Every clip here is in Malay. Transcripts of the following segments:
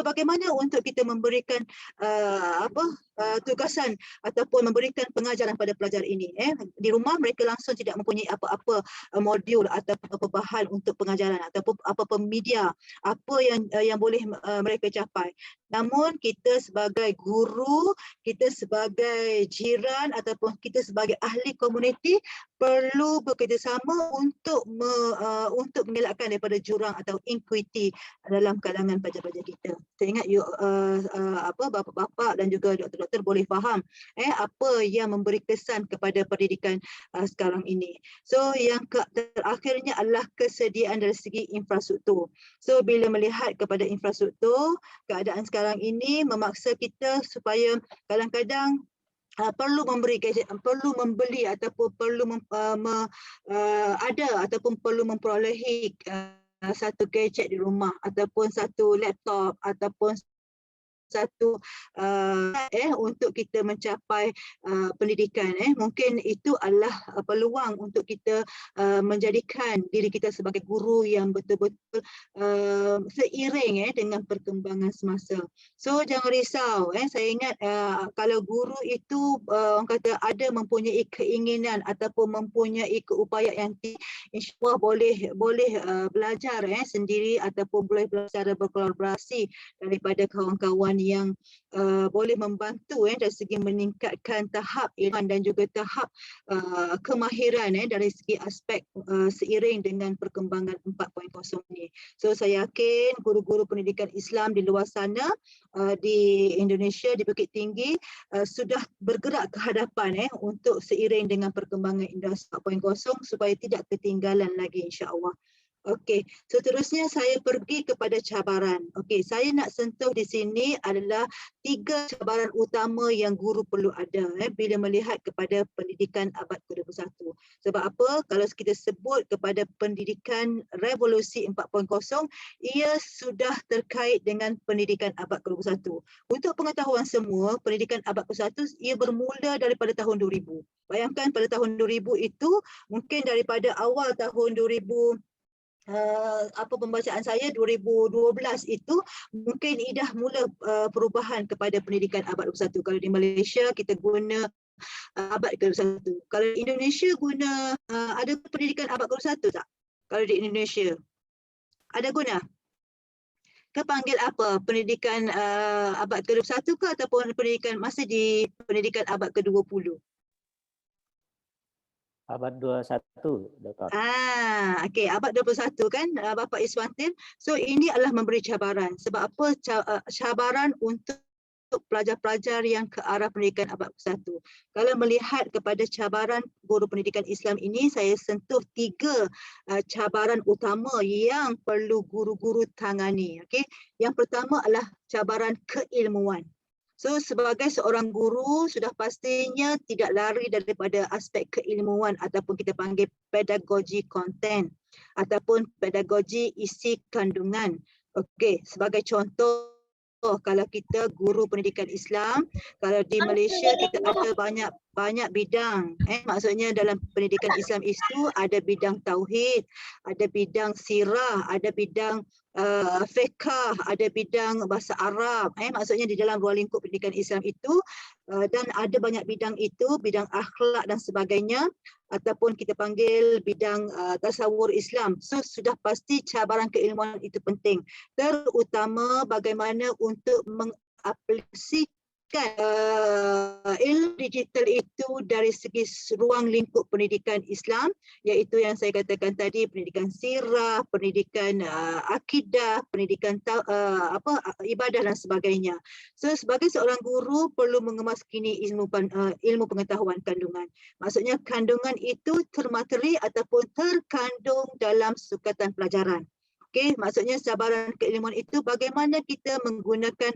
bagaimana untuk kita memberikan tugasan ataupun memberikan pengajaran pada pelajar ini. Di rumah mereka langsung tidak mempunyai apa-apa modul atau apa bahan untuk pengajaran ataupun apa-apa media apa yang boleh mereka capai. Namun kita sebagai guru, kita sebagai jiran ataupun kita sebagai ahli komuniti perlu bekerjasama untuk mengelakkan daripada jurang atau iniquity dalam kalangan pelajar-pelajar kita. Saya ingat bapa-bapa dan juga doktor-doktor boleh faham apa yang memberi kesan kepada pendidikan sekarang ini. So yang terakhirnya adalah kesediaan dari segi infrastruktur. So bila melihat kepada infrastruktur, keadaan sekarang ini memaksa kita supaya kadang-kadang perlu memberi gadget, perlu membeli ataupun perlu ada ataupun perlu memperolehi satu gadget di rumah ataupun satu laptop ataupun satu untuk kita mencapai pendidikan. Mungkin itu adalah peluang untuk kita menjadikan diri kita sebagai guru yang betul-betul seiring dengan perkembangan semasa. So jangan risau. Saya ingat kalau guru itu orang kata ada mempunyai keinginan ataupun mempunyai keupayaan, insya-Allah boleh belajar sendiri ataupun boleh belajar berkolaborasi daripada kawan-kawan yang boleh membantu dari segi meningkatkan tahap ilmuan dan juga tahap kemahiran dari segi aspek seiring dengan perkembangan 4.0 ini. So saya yakin guru-guru pendidikan Islam di luar sana di Indonesia, di Bukit Tinggi sudah bergerak ke hadapan untuk seiring dengan perkembangan industri 4.0 supaya tidak ketinggalan lagi, insya-Allah. Okey, seterusnya saya pergi kepada cabaran. Okey, saya nak sentuh di sini adalah 3 cabaran utama yang guru perlu ada bila melihat kepada pendidikan abad ke-21. Sebab apa? Kalau kita sebut kepada pendidikan revolusi 4.0, ia sudah terkait dengan pendidikan abad ke-21. Untuk pengetahuan semua, pendidikan abad ke-21 ia bermula daripada tahun 2000. Bayangkan pada tahun 2000 itu mungkin daripada awal tahun 2000 pembacaan saya 2012 itu mungkin dah mula perubahan kepada pendidikan abad ke-21. Kalau di Malaysia kita guna abad ke-21. Kalau di Indonesia guna ada pendidikan abad ke-21 tak? Kalau di Indonesia ada guna? Kepanggil apa? Pendidikan abad ke-21 ke ataupun pendidikan masih di pendidikan abad ke-20? Abad 21, Doktor. Okey, abad 21 kan Bapak Iswantin. So ini adalah memberi cabaran. Sebab apa? Cabaran untuk pelajar-pelajar yang ke arah pendidikan abad ke-21. Kalau melihat kepada cabaran guru pendidikan Islam ini, saya sentuh 3 cabaran utama yang perlu guru-guru tangani. Okey, yang pertama adalah cabaran keilmuan. So sebagai seorang guru sudah pastinya tidak lari daripada aspek keilmuan ataupun kita panggil pedagogi konten ataupun pedagogi isi kandungan. Okey, sebagai contoh kalau kita guru pendidikan Islam, kalau di Malaysia kita ada banyak bidang. Maksudnya dalam pendidikan Islam itu ada bidang tauhid, ada bidang sirah, ada bidang fiqh, ada bidang bahasa Arab. Maksudnya di dalam ruang lingkup pendidikan Islam itu dan ada banyak bidang itu, bidang akhlak dan sebagainya ataupun kita panggil bidang tasawur Islam. So sudah pasti cabaran keilmuan itu penting. Terutama bagaimana untuk mengaplikasikan ilmu digital itu dari segi ruang lingkup pendidikan Islam, iaitu yang saya katakan tadi, pendidikan sirah, pendidikan akidah, pendidikan ibadah dan sebagainya. So sebagai seorang guru perlu mengemas-kini ilmu pengetahuan kandungan. Maksudnya kandungan itu termateri ataupun terkandung dalam sukatan pelajaran. Okey, maksudnya cabaran keilmuan itu bagaimana kita menggunakan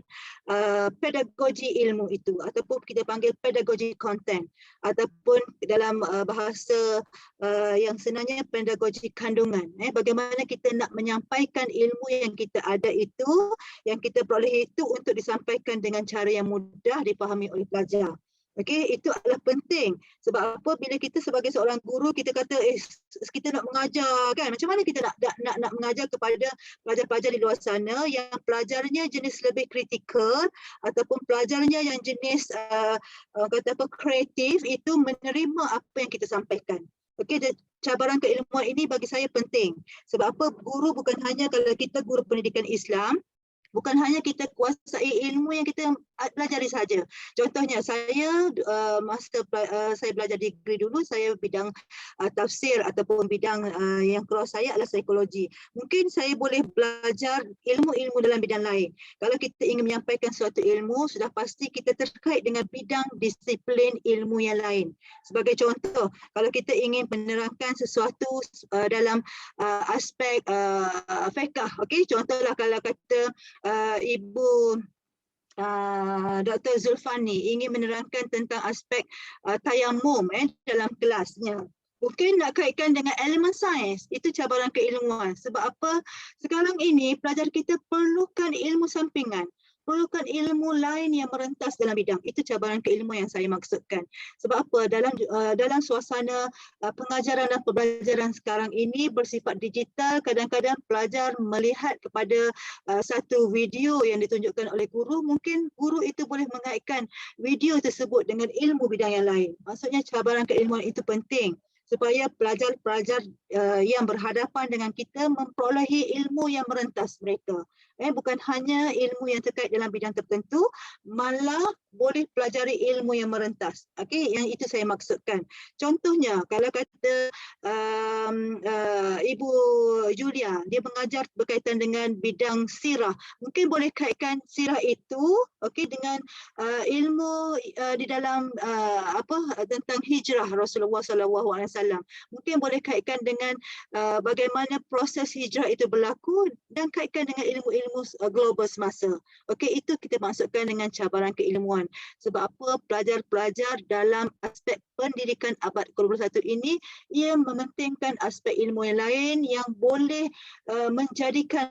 pedagogi ilmu itu ataupun kita panggil pedagogi konten ataupun dalam bahasa yang sebenarnya pedagogi kandungan. Bagaimana kita nak menyampaikan ilmu yang kita ada itu, yang kita peroleh itu untuk disampaikan dengan cara yang mudah dipahami oleh pelajar. Okey, itu adalah penting. Sebab apa, bila kita sebagai seorang guru kita kata kita nak mengajar kan, macam mana kita nak mengajar kepada pelajar-pelajar di luar sana yang pelajarnya jenis lebih kritikal ataupun pelajarnya yang jenis kata apa, kreatif, itu menerima apa yang kita sampaikan. Okey, cabaran keilmuan ini bagi saya penting. Sebab apa, guru bukan hanya, kalau kita guru pendidikan Islam, bukan hanya kita kuasai ilmu yang kita pelajari saja. Contohnya saya masa saya belajar degree dulu, saya bidang tafsir ataupun bidang yang keluar saya adalah psikologi. Mungkin saya boleh belajar ilmu-ilmu dalam bidang lain. Kalau kita ingin menyampaikan suatu ilmu, sudah pasti kita terkait dengan bidang disiplin ilmu yang lain. Sebagai contoh, kalau kita ingin menerangkan sesuatu dalam aspek fiqh, okey, contohlah kalau kata Ibu Dr. Zulfani ingin menerangkan tentang aspek tayamum dalam kelasnya. Mungkin nak kaitkan dengan elemen sains, itu cabaran keilmuan. Sebab apa? Sekarang ini pelajar kita perlukan ilmu sampingan, perlukan ilmu lain yang merentas dalam bidang. Itu cabaran keilmuan yang saya maksudkan. Sebab apa? Dalam suasana pengajaran dan pembelajaran sekarang ini bersifat digital, kadang-kadang pelajar melihat kepada satu video yang ditunjukkan oleh guru, mungkin guru itu boleh mengaitkan video tersebut dengan ilmu bidang yang lain. Maksudnya cabaran keilmuan itu penting supaya pelajar-pelajar yang berhadapan dengan kita memperolehi ilmu yang merentas mereka. Bukan hanya ilmu yang terkait dalam bidang tertentu, malah boleh pelajari ilmu yang merentas. Okey, yang itu saya maksudkan. Contohnya, kalau kata Ibu Julia, dia mengajar berkaitan dengan bidang sirah, mungkin boleh kaitkan sirah itu dengan ilmu di dalam tentang hijrah Rasulullah SAW. Mungkin boleh kaitkan dengan bagaimana proses hijrah itu berlaku dan kaitkan dengan ilmu-ilmu global semasa. Okey, itu kita maksudkan dengan cabaran keilmuan. Sebab apa, pelajar-pelajar dalam aspek pendidikan abad ke-21 ini, ia mementingkan aspek ilmu yang lain yang boleh menjadikan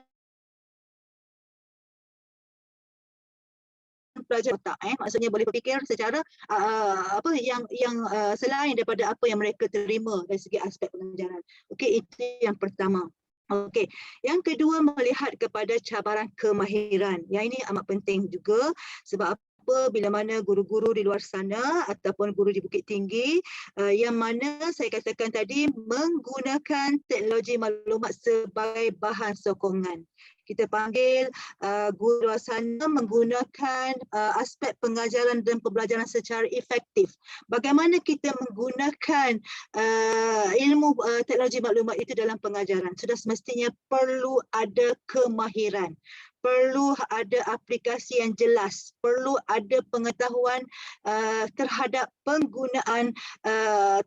pelajar otak, maksudnya boleh berfikir secara yang selain daripada apa yang mereka terima dari segi aspek pengajaran. Okey, itu yang pertama. Okey, yang kedua, melihat kepada cabaran kemahiran. Yang ini amat penting juga, sebab apa, bila mana guru-guru di luar sana ataupun guru di Bukit Tinggi yang mana saya katakan tadi menggunakan teknologi maklumat sebagai bahan sokongan. Kita panggil guru luar sana menggunakan aspek pengajaran dan pembelajaran secara efektif. Bagaimana kita menggunakan ilmu teknologi maklumat itu dalam pengajaran? Sudah semestinya perlu ada kemahiran, perlu ada aplikasi yang jelas, perlu ada pengetahuan terhadap penggunaan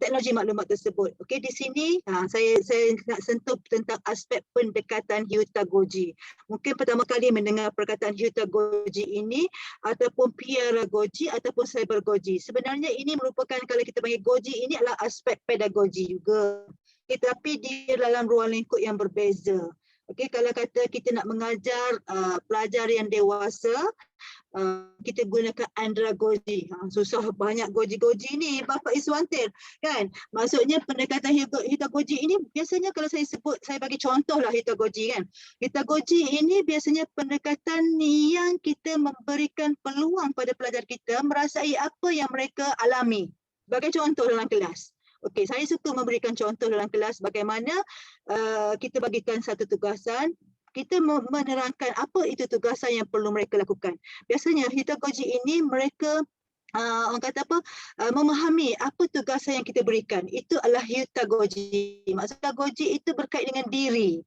teknologi maklumat tersebut. Okey, di sini saya nak sentuh tentang aspek pendekatan heutagogy. Mungkin pertama kali mendengar perkataan heutagogy ini ataupun pedagogy ataupun cybergogy. Sebenarnya ini merupakan, kalau kita panggil goji, ini adalah aspek pedagogi juga. Tetapi dia dalam ruang lingkup yang berbeza. Okey, kalau kata kita nak mengajar pelajar yang dewasa, kita gunakan andragogy. Susah, banyak goji-goji ni Bapak Iswantir kan. Maksudnya pendekatan heutagogy ini biasanya, kalau saya sebut, saya bagi contoh lah heutagogy kan. Heutagogy ini biasanya pendekatan yang kita memberikan peluang pada pelajar kita merasai apa yang mereka alami. Sebagai contoh dalam kelas. Okey, saya suka memberikan contoh dalam kelas bagaimana kita bagikan satu tugasan, kita menerangkan apa itu tugasan yang perlu mereka lakukan. Biasanya heutagogy ini mereka orang kata apa, memahami apa tugasan yang kita berikan. Itu adalah heutagogy. Maksud heutagogy itu berkait dengan diri,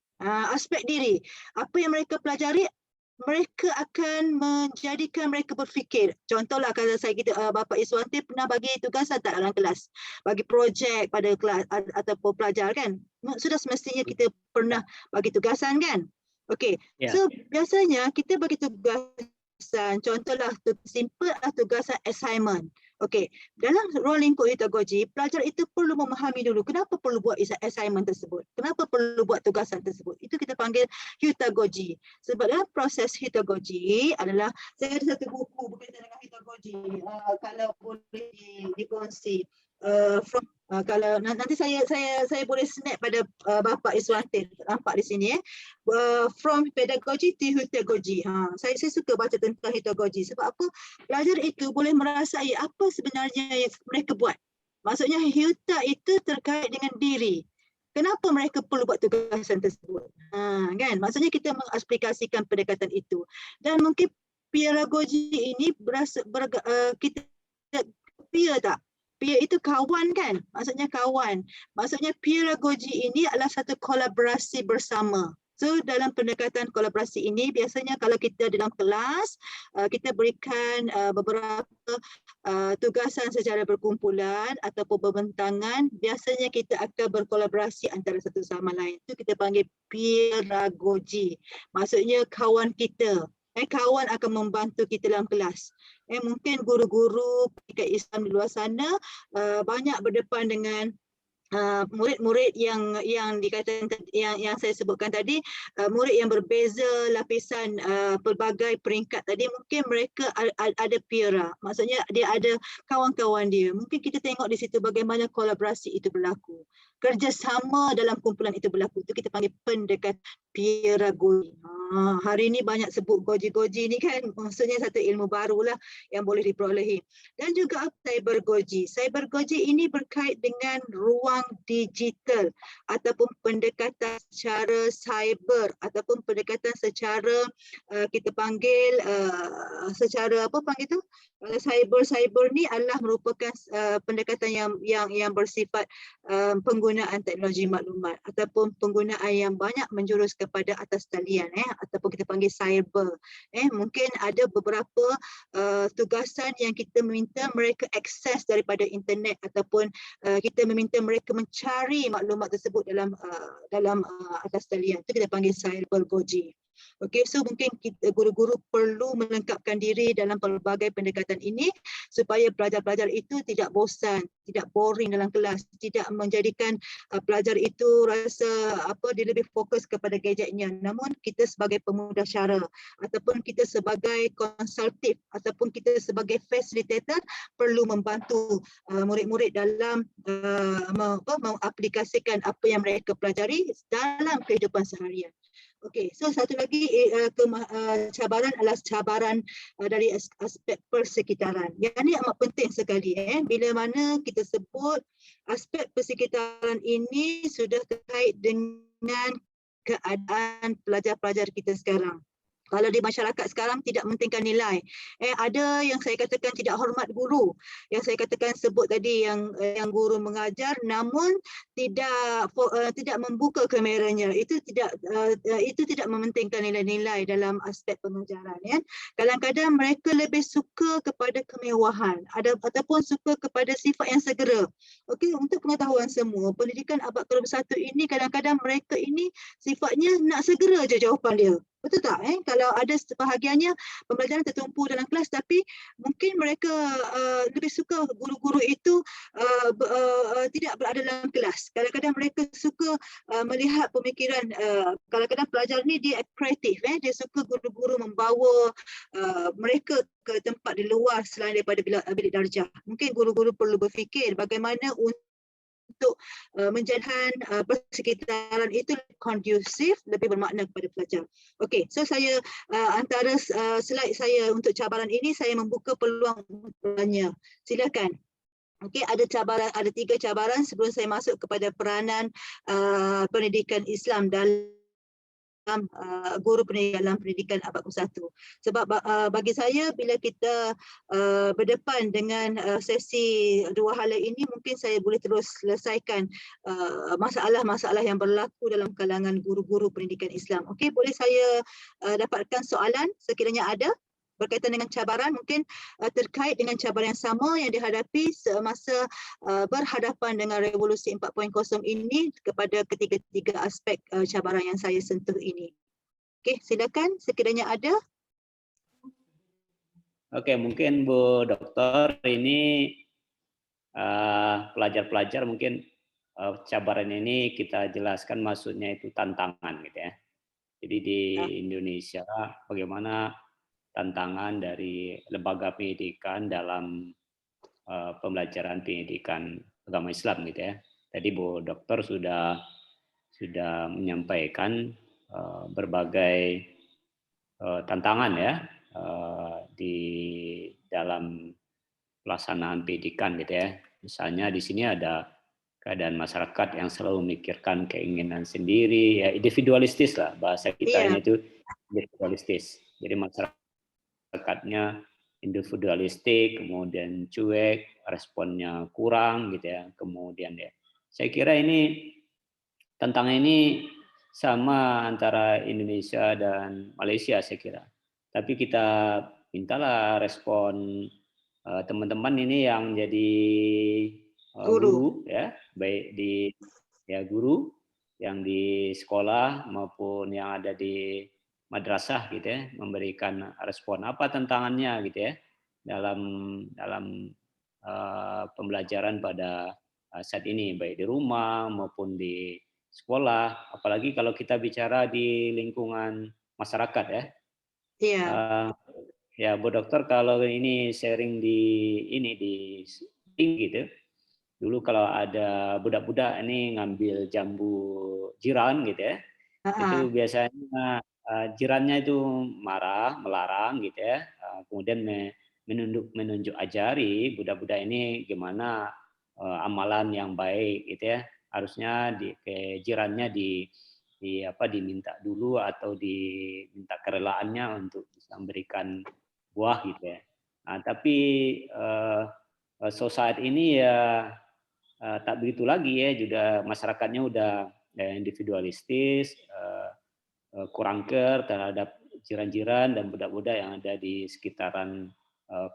aspek diri. Apa yang mereka pelajari, mereka akan menjadikan mereka berfikir. Contohlah, kalau saya Bapak Iswanti pernah bagi tugasan tak dalam kelas, bagi projek pada kelas ataupun pelajar kan, sudah semestinya kita pernah bagi tugasan kan. Okey, so biasanya kita bagi tugasan, contohlah simple tugasan assignment. Okey, dalam ruang lingkup heutagogy, pelajar itu perlu memahami dulu kenapa perlu buat assignment tersebut, kenapa perlu buat tugasan tersebut. Itu kita panggil heutagogy. Sebab dalam proses heutagogy adalah, saya ada satu buku berkaitan dengan heutagogy pedagogi, kalau boleh dikongsi. Kalau nanti saya boleh snap pada Bapak Iswantin, nampak di sini from pedagogy to heutagogy. Saya suka baca tentang heutagogy sebab apa? Pelajar itu boleh merasai apa sebenarnya yang mereka buat. Maksudnya heuta itu terkait dengan diri. Kenapa mereka perlu buat tugasan tersebut? Kan? Maksudnya kita mengaplikasikan pendekatan itu. Dan mungkin pedagogi ini kita peer tak? Peer itu kawan kan? Maksudnya kawan. Maksudnya pedagogi ini adalah satu kolaborasi bersama. So dalam pendekatan kolaborasi ini biasanya kalau kita dalam kelas kita berikan beberapa tugasan secara berkumpulan ataupun berbentangan, biasanya kita akan berkolaborasi antara satu sama lain. Itu kita panggil pedagogi. Maksudnya kawan kita. Kawan akan membantu kita dalam kelas. Mungkin guru-guru pendidikan Islam di luar sana banyak berdepan dengan murid-murid yang dikatakan yang saya sebutkan tadi, murid yang berbeza lapisan pelbagai peringkat tadi, mungkin mereka ada peer, maksudnya dia ada kawan-kawan dia. Mungkin kita tengok di situ bagaimana kolaborasi itu berlaku, kerjasama dalam kumpulan itu berlaku. Itu kita panggil pendekatan pedagogi. Hari ini banyak sebut goji-goji ni kan, maksudnya satu ilmu barulah yang boleh diperolehi. Dan juga cybergoji. Cybergoji ini berkait dengan ruang digital ataupun pendekatan secara cyber ataupun pendekatan secara kita panggil secara apa panggil tu? Cyber ni adalah merupakan pendekatan yang bersifat penggunaan teknologi maklumat ataupun penggunaan yang banyak menjurus kepada atas talian ataupun kita panggil cyber. Mungkin ada beberapa tugasan yang kita meminta mereka akses daripada internet ataupun kita meminta mereka mencari maklumat tersebut dalam atas talian. Itu kita panggil cybergoji. Okey, so mungkin kita guru-guru perlu melengkapkan diri dalam pelbagai pendekatan ini supaya pelajar-pelajar itu tidak bosan, tidak boring dalam kelas, tidak menjadikan pelajar itu rasa dia lebih fokus kepada gadgetnya. Namun kita sebagai pemudah cara ataupun kita sebagai konsultif ataupun kita sebagai facilitator perlu membantu murid-murid dalam mengaplikasikan apa yang mereka pelajari dalam kehidupan seharian. Okey, so satu lagi cabaran adalah cabaran dari aspek persekitaran. Yang ini amat penting sekali. Bila mana kita sebut aspek persekitaran ini sudah terkait dengan keadaan pelajar-pelajar kita sekarang. Kalau di masyarakat sekarang tidak mementingkan nilai. Ada yang saya katakan tidak hormat guru. Yang saya katakan sebut tadi yang guru mengajar namun tidak membuka kameranya. Itu tidak mementingkan nilai-nilai dalam aspek pengajaran. Kadang-kadang mereka lebih suka kepada kemewahan ataupun suka kepada sifat yang segera. Okey, untuk pengetahuan semua, pendidikan abad ke-21 ini kadang-kadang mereka ini sifatnya nak segera je jawapan dia. Betul tak? Kalau ada sebahagiannya pembelajaran tertumpu dalam kelas tapi mungkin mereka lebih suka guru-guru itu tidak berada dalam kelas. Kadang-kadang mereka suka melihat pemikiran, kadang-kadang pelajar ni dia kreatif. Dia suka guru-guru membawa mereka ke tempat di luar selain daripada bilik darjah. Mungkin guru-guru perlu berfikir bagaimana untuk menjadikan persekitaran itu kondusif, lebih bermakna kepada pelajar. Okey, so saya antara slide saya untuk cabaran ini saya membuka peluang untuk bertanya. Silakan. Okey, ada 3 cabaran sebelum saya masuk kepada peranan pendidikan Islam dalam guru pendidikan dalam pendidikan abad ke-21. Sebab bagi saya bila kita berdepan dengan sesi dua hala ini, mungkin saya boleh terus selesaikan masalah-masalah yang berlaku dalam kalangan guru-guru pendidikan Islam. Okey, boleh saya dapatkan soalan sekiranya ada berkaitan dengan cabaran, mungkin terkait dengan cabaran yang sama yang dihadapi semasa berhadapan dengan revolusi 4.0 ini kepada ketiga-tiga aspek cabaran yang saya sentuh ini. Okey, silakan sekiranya ada. Oke, mungkin Bu Doktor ini pelajar-pelajar mungkin cabaran ini kita jelaskan maksudnya itu tantangan gitu ya. Jadi di Indonesia bagaimana tantangan dari lembaga pendidikan dalam pembelajaran pendidikan agama Islam gitu ya. Tadi Bu Dokter sudah menyampaikan berbagai tantangan ya di dalam pelaksanaan pendidikan gitu ya. Misalnya di sini ada keadaan masyarakat yang selalu memikirkan keinginan sendiri, ya individualistis lah bahasa kita ini itu individualistis. Jadi masyarakatnya individualistik, kemudian cuek, responnya kurang gitu ya. Kemudian ya, saya kira ini tantangan ini sama antara Indonesia dan Malaysia saya kira. Tapi kita mintalah respon teman-teman ini yang jadi guru ya, baik di guru yang di sekolah maupun yang ada di madrasah gitu ya, memberikan respon apa tantangannya gitu ya dalam pembelajaran pada saat ini, baik di rumah maupun di sekolah, apalagi kalau kita bicara di lingkungan masyarakat ya. Iya. Ya, Bu Dokter, kalau ini sharing di gitu. Dulu kalau ada budak-budak ini ngambil jambu jiran gitu ya, itu biasanya jirannya itu marah, melarang gitu ya, kemudian menunjuk ajari budak-budak ini gimana amalan yang baik gitu ya, harusnya jirannya diminta dulu atau diminta kerelaannya untuk bisa memberikan buah gitu ya. Nah, tapi saat ini ya tak begitu lagi ya, juga masyarakatnya udah individualistis, kurang care terhadap jiran-jiran dan budak-budak yang ada di sekitaran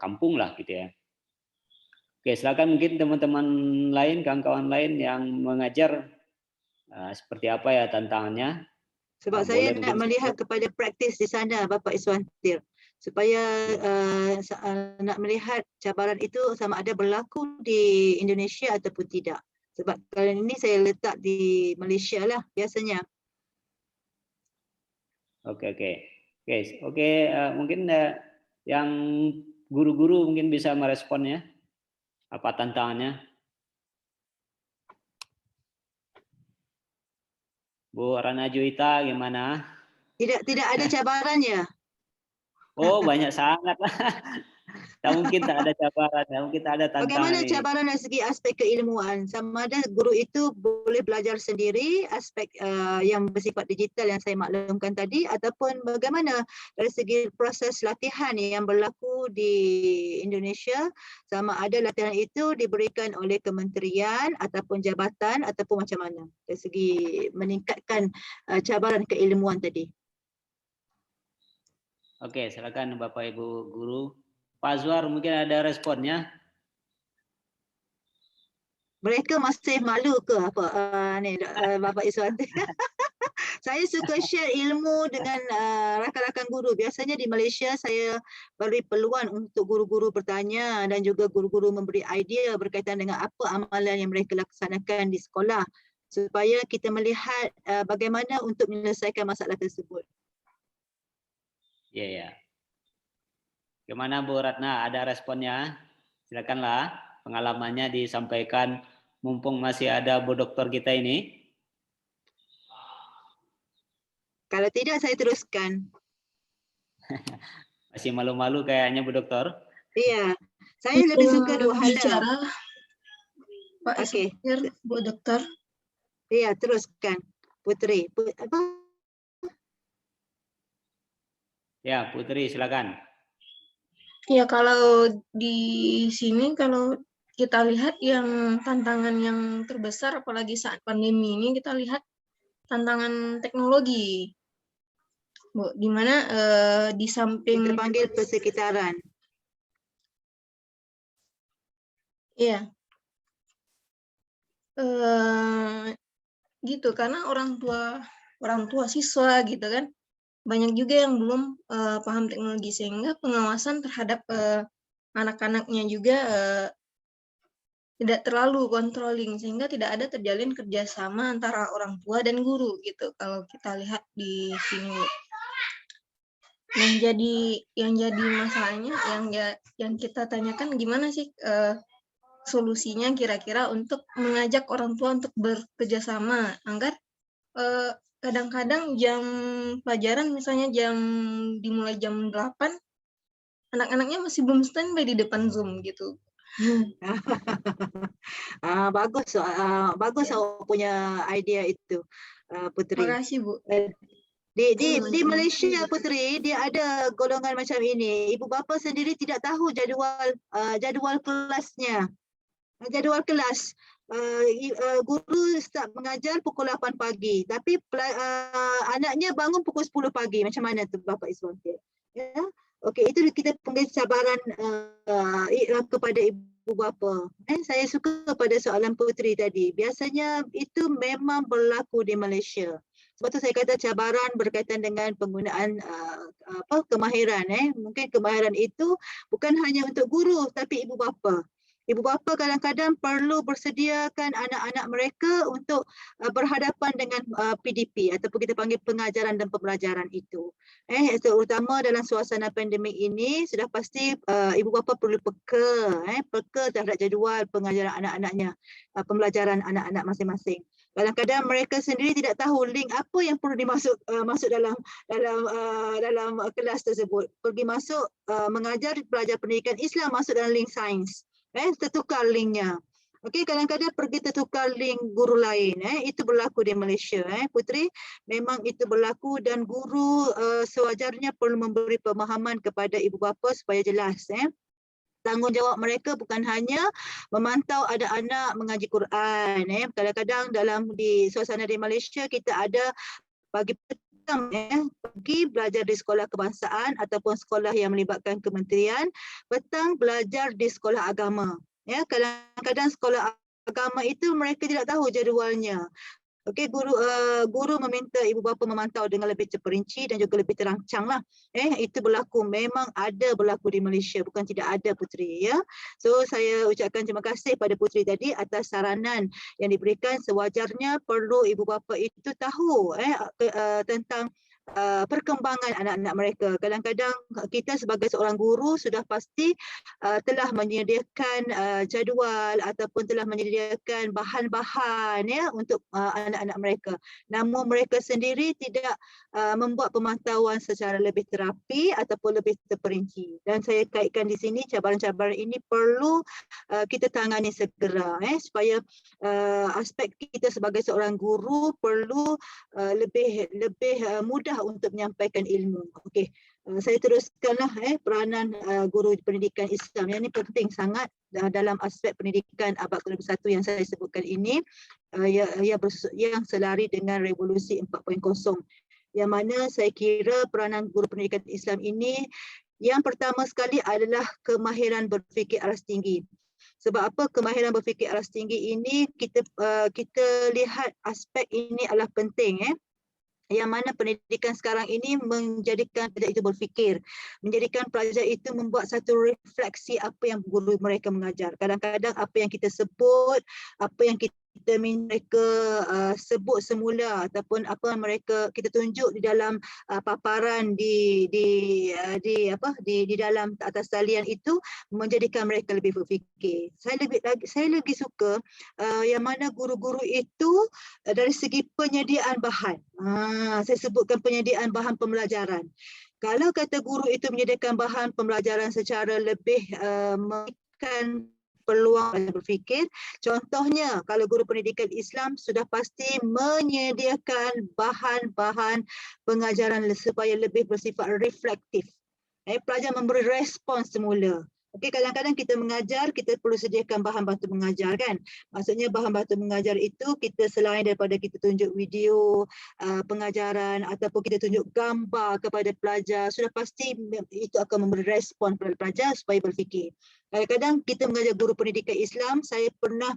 kampung lah gitu ya. Oke, silakan mungkin teman-teman lain, kawan-kawan lain yang mengajar seperti apa ya tantangannya. Sebab saya nak melihat kepada praktis di sana, Bapak Iswantir, supaya nak melihat cabaran itu sama ada berlaku di Indonesia ataupun tidak. Sebab kali ini saya letak di Malaysia lah biasanya. Oke. Mungkin yang guru-guru mungkin bisa meresponnya. Apa tantangannya? Bu Rana Juwita gimana? Tidak ada cabarannya. Oh, banyak sangat. Tak mungkin tak ada cabaran, tak mungkin tak ada tantangan. Bagaimana cabaran dari segi aspek keilmuan? Sama ada guru itu boleh belajar sendiri aspek yang bersifat digital yang saya maklumkan tadi, ataupun bagaimana dari segi proses latihan yang berlaku di Indonesia, sama ada latihan itu diberikan oleh kementerian ataupun jabatan ataupun macam mana dari segi meningkatkan cabaran keilmuan tadi. Oke, silakan Bapak Ibu guru. Pak Azwar mungkin ada responnya. Mereka masih malu ke apa Bapak Iswanti? Saya suka share ilmu dengan rakan-rakan guru. Biasanya di Malaysia saya beri peluang untuk guru-guru bertanya dan juga guru-guru memberi idea berkaitan dengan apa amalan yang mereka laksanakan di sekolah supaya kita melihat bagaimana untuk menyelesaikan masalah tersebut. Ya. Gimana Bu Ratna, ada responnya? Silakanlah pengalamannya disampaikan mumpung masih ada Bu Dokter kita ini. Kalau tidak saya teruskan. Masih malu-malu kayaknya Bu Dokter. Iya, saya lebih suka dua hal. Pak Iswantir, Bu Dokter. Iya, teruskan Putri. Ya, Putri silakan. Ya, kalau di sini kalau kita lihat yang tantangan yang terbesar apalagi saat pandemi ini kita lihat tantangan teknologi. Bu, di mana di samping terpanggil persekitaran. Iya. Gitu karena orang tua siswa gitu kan banyak juga yang belum paham teknologi sehingga pengawasan terhadap anak-anaknya juga tidak terlalu controlling sehingga tidak ada terjalin kerjasama antara orang tua dan guru gitu kalau kita lihat di sini. yang jadi masalahnya yang kita tanyakan gimana sih solusinya kira-kira untuk mengajak orang tua untuk bekerja sama agar kadang-kadang jam pelajaran misalnya dimulai jam 8, anak-anaknya masih belum standby di depan Zoom gitu. Bagus Ya. awak punya idea itu, Putri. Makasih Bu. Di Malaysia, Putri, dia ada golongan macam ini. Ibu bapa sendiri tidak tahu jadual kelasnya. Jadual kelas. Guru start mengajar pukul 8 pagi, tapi anaknya bangun pukul 10 pagi. Macam mana tu Bapak Iswan? Ya. Okey, itu kita panggil cabaran kepada ibu bapa. Saya suka pada soalan Putri tadi. Biasanya itu memang berlaku di Malaysia. Sebab tu saya kata cabaran berkaitan dengan penggunaan kemahiran. Mungkin kemahiran itu bukan hanya untuk guru tapi ibu bapa. Ibu bapa kadang-kadang perlu bersediakan anak-anak mereka untuk berhadapan dengan PDP ataupun kita panggil pengajaran dan pembelajaran itu. Terutama dalam suasana pandemik ini sudah pasti ibu bapa perlu peka terhadap jadual pengajaran anak-anaknya, pembelajaran anak-anak masing-masing. Kadang-kadang mereka sendiri tidak tahu link apa yang perlu masuk dalam kelas tersebut. Pergi masuk mengajar pelajar pendidikan Islam masuk dalam link sains. Tertukar linknya. Okey, kadang-kadang pergi tertukar link guru lain. Itu berlaku di Malaysia, Putri. Memang itu berlaku dan guru sewajarnya perlu memberi pemahaman kepada ibu bapa supaya jelas. Tanggungjawab mereka bukan hanya memantau ada anak mengaji Quran. Kadang-kadang di suasana di Malaysia kita ada pagi petang pergi belajar di sekolah kebangsaan ataupun sekolah yang melibatkan kementerian, petang belajar di sekolah agama. Kadang-kadang sekolah agama itu mereka tidak tahu jadualnya. Okey, guru meminta ibu bapa memantau dengan lebih terperinci dan juga lebih terancanglah. Itu berlaku, memang ada berlaku di Malaysia, bukan tidak ada Putri, ya. So saya ucapkan terima kasih pada Putri tadi atas saranan yang diberikan. Sewajarnya perlu ibu bapa itu tahu tentang perkembangan anak-anak mereka. Kadang-kadang kita sebagai seorang guru sudah pasti telah menyediakan jadual ataupun telah menyediakan bahan-bahan untuk anak-anak mereka. Namun mereka sendiri tidak membuat pemantauan secara lebih terapi ataupun lebih terperinci. Dan saya kaitkan di sini cabaran-cabaran ini perlu kita tangani segera supaya aspek kita sebagai seorang guru perlu lebih mudah untuk menyampaikan ilmu. Okey, saya teruskanlah peranan guru pendidikan Islam. Yang ini penting sangat dalam aspek pendidikan abad ke-21 yang saya sebutkan ini, yang selari dengan revolusi 4.0. Yang mana saya kira peranan guru pendidikan Islam ini yang pertama sekali adalah kemahiran berfikir aras tinggi. Sebab apa kemahiran berfikir aras tinggi ini kita lihat aspek ini adalah penting yang mana pendidikan sekarang ini menjadikan pelajar itu berfikir, menjadikan pelajar itu membuat satu refleksi apa yang guru mereka mengajar. Kadang-kadang apa yang kita sebut, apa yang kita mereka sebut semula ataupun apa mereka kita tunjuk di dalam paparan di dalam atas talian itu menjadikan mereka lebih berfikir. Saya lagi suka yang mana guru-guru itu dari segi penyediaan bahan. Saya sebutkan penyediaan bahan pembelajaran. Kalau kata guru itu menyediakan bahan pembelajaran secara lebih memberikan peluang berfikir. Contohnya, kalau guru pendidikan Islam sudah pasti menyediakan bahan-bahan pengajaran supaya lebih bersifat reflektif. Pelajar memberi respons semula. Okey, kadang-kadang kita mengajar, kita perlu sediakan bahan bantu mengajar kan. Maksudnya bahan bantu mengajar itu kita selain daripada kita tunjuk video pengajaran ataupun kita tunjuk gambar kepada pelajar, sudah pasti itu akan memberi respon kepada pelajar supaya berfikir. Kadang-kadang kita mengajar guru pendidikan Islam, saya pernah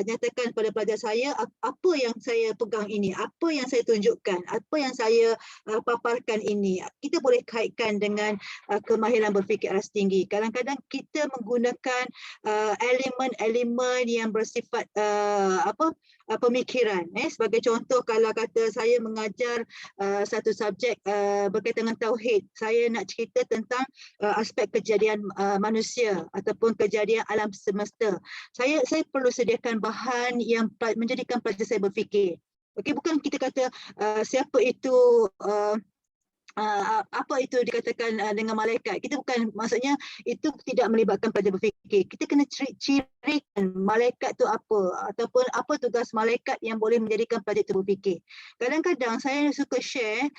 nyatakan kepada pelajar saya apa yang saya pegang ini, apa yang saya tunjukkan, apa yang saya paparkan ini. Kita boleh kaitkan dengan kemahiran berfikir aras tinggi. Kadang-kadang kita menggunakan elemen-elemen yang bersifat pemikiran. Sebagai contoh, kalau kata saya mengajar satu subjek berkaitan dengan tauhid, saya nak cerita tentang aspek kejadian manusia ataupun kejadian alam semesta. Saya perlu sediakan bahan yang menjadikan pelajar saya berfikir. Okey, bukan kita kata siapa itu apa itu dikatakan dengan malaikat. Kita bukan, maksudnya itu tidak melibatkan pelajar berfikir. Kita kena cirikan malaikat tu apa, ataupun apa tugas malaikat yang boleh menjadikan pelajar itu berfikir. Kadang-kadang saya suka share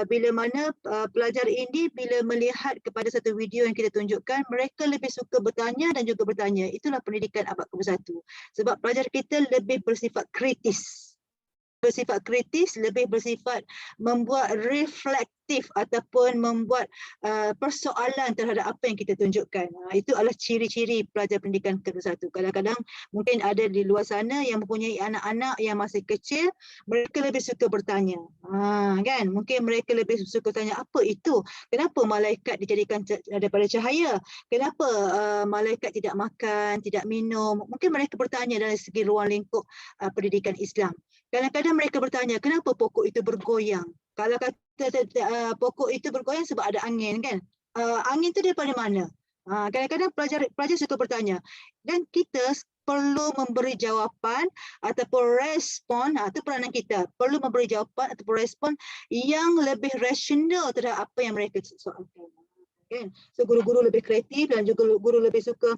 bila mana pelajar ini bila melihat kepada satu video yang kita tunjukkan, mereka lebih suka bertanya dan juga bertanya. Itulah pendidikan abad ke-21. Sebab pelajar kita lebih bersifat kritis. Lebih bersifat membuat reflektif ataupun membuat persoalan terhadap apa yang kita tunjukkan. Itu adalah ciri-ciri pelajar pendidikan ke-21. Kadang-kadang mungkin ada di luar sana yang mempunyai anak-anak yang masih kecil, mereka lebih suka bertanya. Kan? Mungkin mereka lebih suka tanya, apa itu? Kenapa malaikat dijadikan daripada cahaya? Kenapa malaikat tidak makan, tidak minum? Mungkin mereka bertanya dari segi ruang lingkup pendidikan Islam. Kadang-kadang mereka bertanya, kenapa pokok itu bergoyang? Kalau kata pokok itu bergoyang sebab ada angin, kan? Angin itu daripada mana? Kadang-kadang pelajar suka bertanya. Dan kita perlu memberi jawapan ataupun respon, itu peranan kita. Perlu memberi jawapan ataupun respon yang lebih rasional terhadap apa yang mereka soalkan. Kan? So guru-guru lebih kreatif dan juga guru lebih suka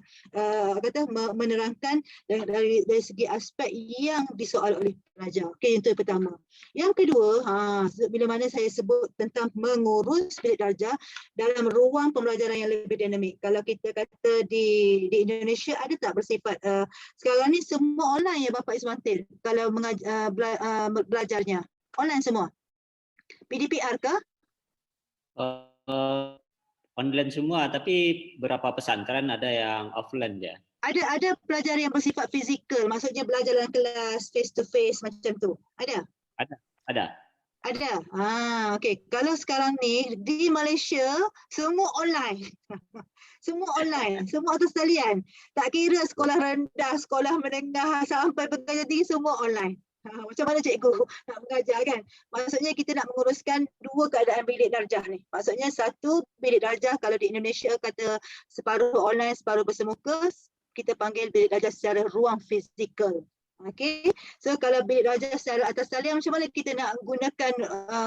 menerangkan dari segi aspek yang disoal oleh pelajar. Okey, itu yang pertama. Yang kedua, bila mana saya sebut tentang mengurus bilik darjah dalam ruang pembelajaran yang lebih dinamik. Kalau kita kata di Indonesia ada tak bersifat sekarang ni semua online ya Bapak Ismail kalau belajarnya online semua. PDPR ke? Online semua, tapi beberapa pesantren ada yang offline ya. Ada pelajar yang bersifat fizikal, maksudnya belajar dalam kelas face to face macam tu. Ada? Ada. Okey. Kalau sekarang ni di Malaysia semua online. Semua online, semua atas talian. Tak kira sekolah rendah, sekolah menengah sampai pengajian tinggi semua online. Macam mana cikgu nak mengajar, kan? Maksudnya kita nak menguruskan dua keadaan bilik darjah ni. Maksudnya satu bilik darjah kalau di Indonesia kata separuh online, separuh bersemuka, kita panggil bilik darjah secara ruang fizikal. Okey. So kalau bilik darjah secara atas talian, macam mana kita nak gunakan